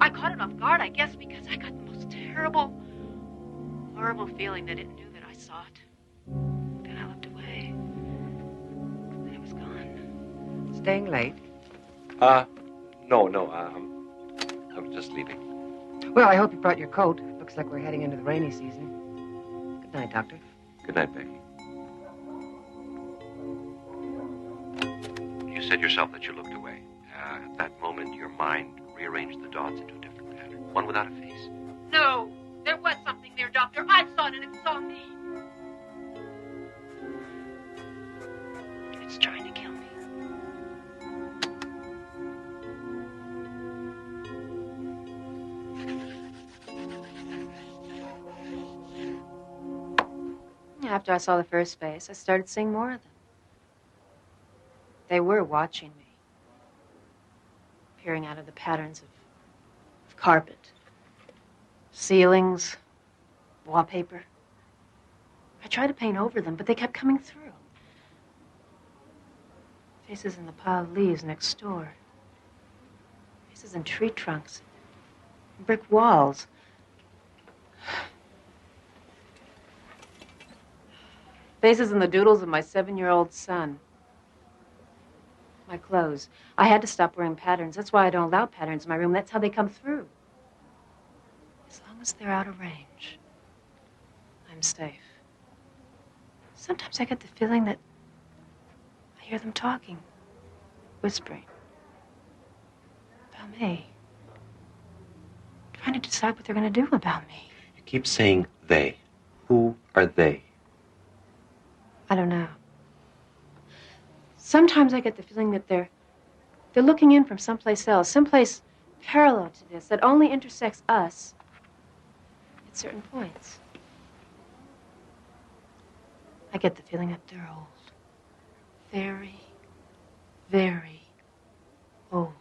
I caught it off guard, I guess, because I got the most terrible, horrible feeling that it knew that I saw it. Then I looked away. And it was gone. Staying late? No, I was just leaving. Well, I hope you brought your coat. Looks like we're heading into the rainy season. Good night, Doctor. Good night, Becky. You said yourself that you looked away. At that moment, your mind rearranged the dots into a different pattern, one without a face. No, there was something there, Doctor. I saw it and it saw me. It's trying to kill me. After I saw the first face, I started seeing more of them. They were watching me, peering out of the patterns of carpet, ceilings, wallpaper. I tried to paint over them, but they kept coming through. Faces in the pile of leaves next door. Faces in tree trunks, brick walls. Faces in the doodles of my 7-year-old son. My clothes. I had to stop wearing patterns. That's why I don't allow patterns in my room. That's how they come through. As long as they're out of range, I'm safe. Sometimes I get the feeling that I hear them talking, whispering about me, trying to decide what they're going to do about me. You keep saying they. Who are they? I don't know. Sometimes I get the feeling that they're looking in from someplace else, someplace parallel to this, that only intersects us at certain points. I get the feeling that they're old. Very, very old.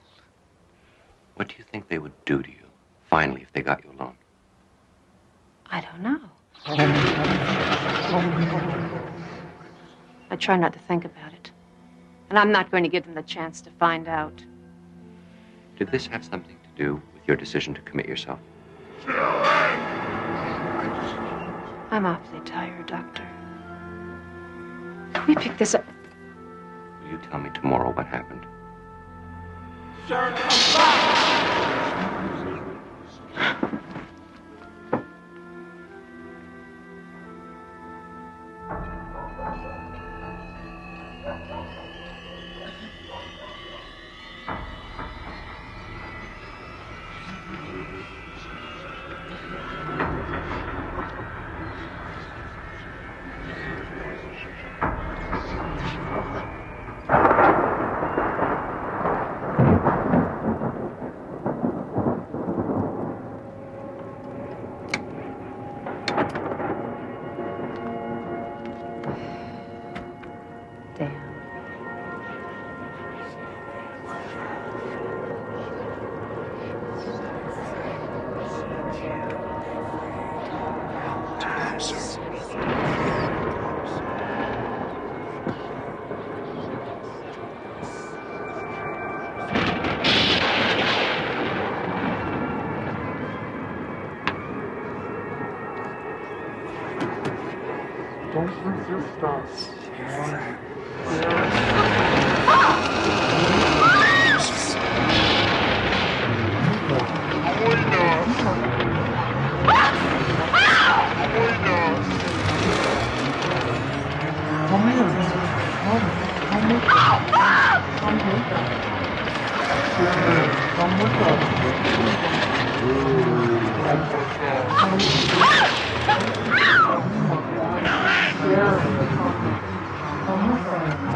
What do you think they would do to you, finally, if they got you alone? I don't know. I try not to think about it. And I'm not going to give them the chance to find out. Did this have something to do with your decision to commit yourself? I'm awfully tired, Doctor. Can we pick this up? Will you tell me tomorrow what happened? closer. Don't resist us.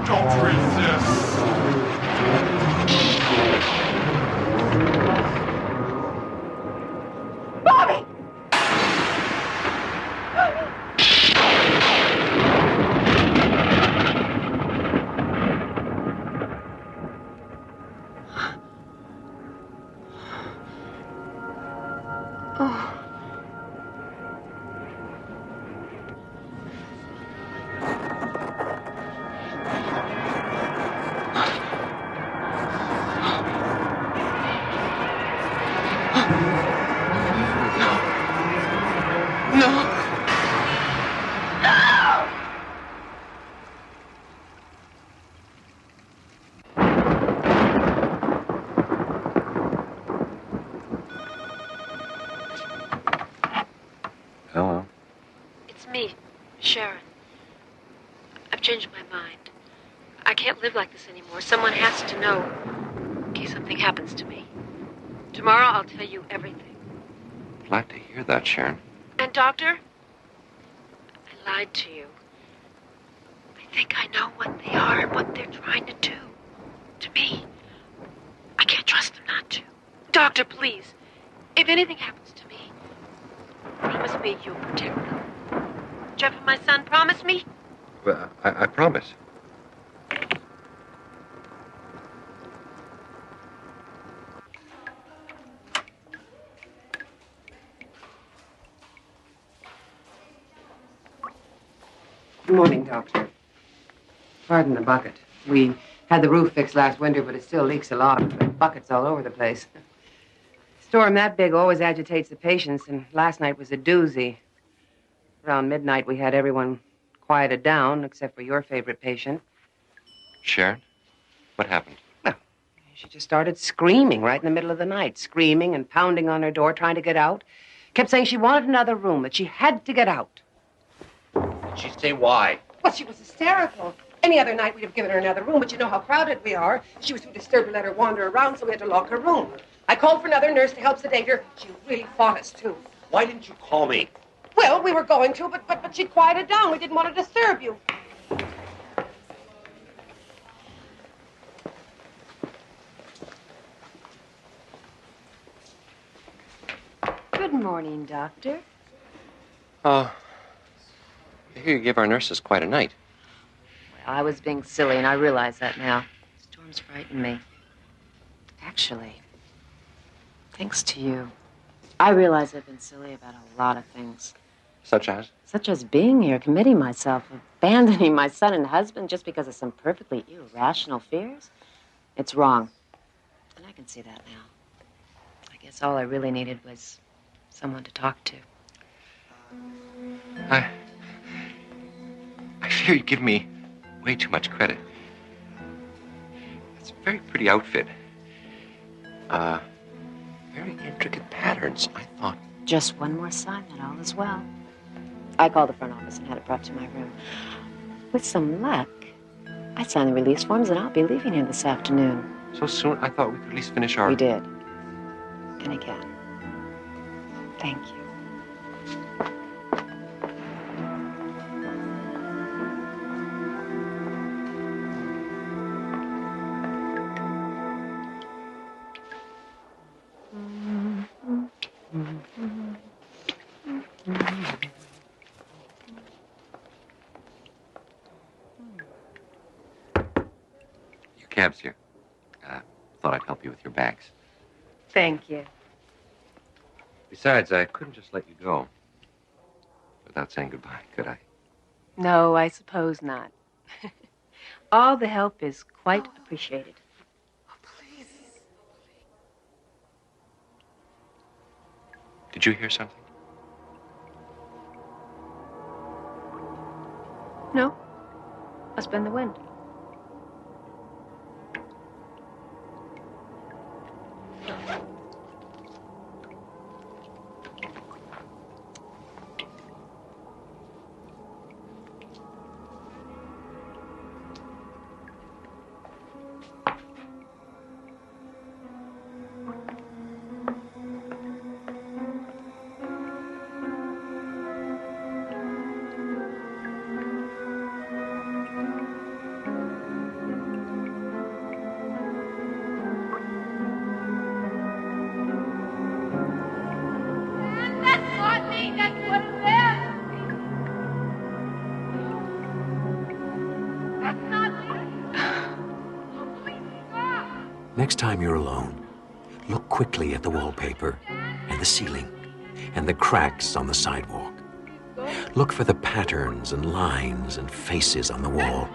Don't resist. Bobby! Oh. Hello. It's me, Sharon. I've changed my mind. I can't live like this anymore. Someone has to know in case something happens to me. Tomorrow I'll tell you everything. Glad to hear that, Sharon. And, Doctor, I lied to you. I think I know what they are and what they're trying to do to me. I can't trust them not to. Doctor, please, if anything happens to me, promise me you'll protect them. Jeff and my son, promise me? Well, I promise. Good morning, Doctor. Pardon the bucket. We had the roof fixed last winter, but it still leaks a lot. The buckets all over the place. Storm that big always agitates the patients, and last night was a doozy. Around midnight, we had everyone quieted down, except for your favorite patient. Sharon? What happened? She just started screaming right in the middle of the night, screaming and pounding on her door, trying to get out. Kept saying she wanted another room, that she had to get out. Did she say why? Well, she was hysterical. Any other night, we'd have given her another room, but you know how crowded we are. She was too disturbed to let her wander around, so we had to lock her room. I called for another nurse to help sedate her. She really fought us, too. Why didn't you call me? Well, we were going to, but she quieted down. We didn't want to disturb you. Good morning, Doctor. I hear you give our nurses quite a night. Well, I was being silly, and I realize that now. Storms frighten me. Actually, thanks to you, I realize I've been silly about a lot of things. Such as? Such as being here, committing myself, abandoning my son and husband just because of some perfectly irrational fears. It's wrong. And I can see that now. I guess all I really needed was someone to talk to. I fear you give me way too much credit. It's a very pretty outfit. Very intricate patterns. I thought... Just one more sign that all is well. I called the front office and had it brought to my room. With some luck, I signed the release forms and I'll be leaving here this afternoon. So soon? I thought we could at least finish our... We did. And again. Thank you. Your cab's here. Thought I'd help you with your bags. Thank you. Besides, I couldn't just let you go. without saying goodbye, could I? No, I suppose not. All the help is quite appreciated. Did you hear something? No. Must have been the wind. Next time you're alone, look quickly at the wallpaper and the ceiling and the cracks on the sidewalk. Look for the patterns and lines and faces on the wall.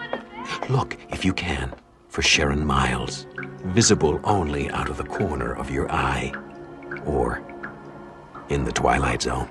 Look, if you can, for Sharon Miles, visible only out of the corner of your eye or in the Twilight Zone.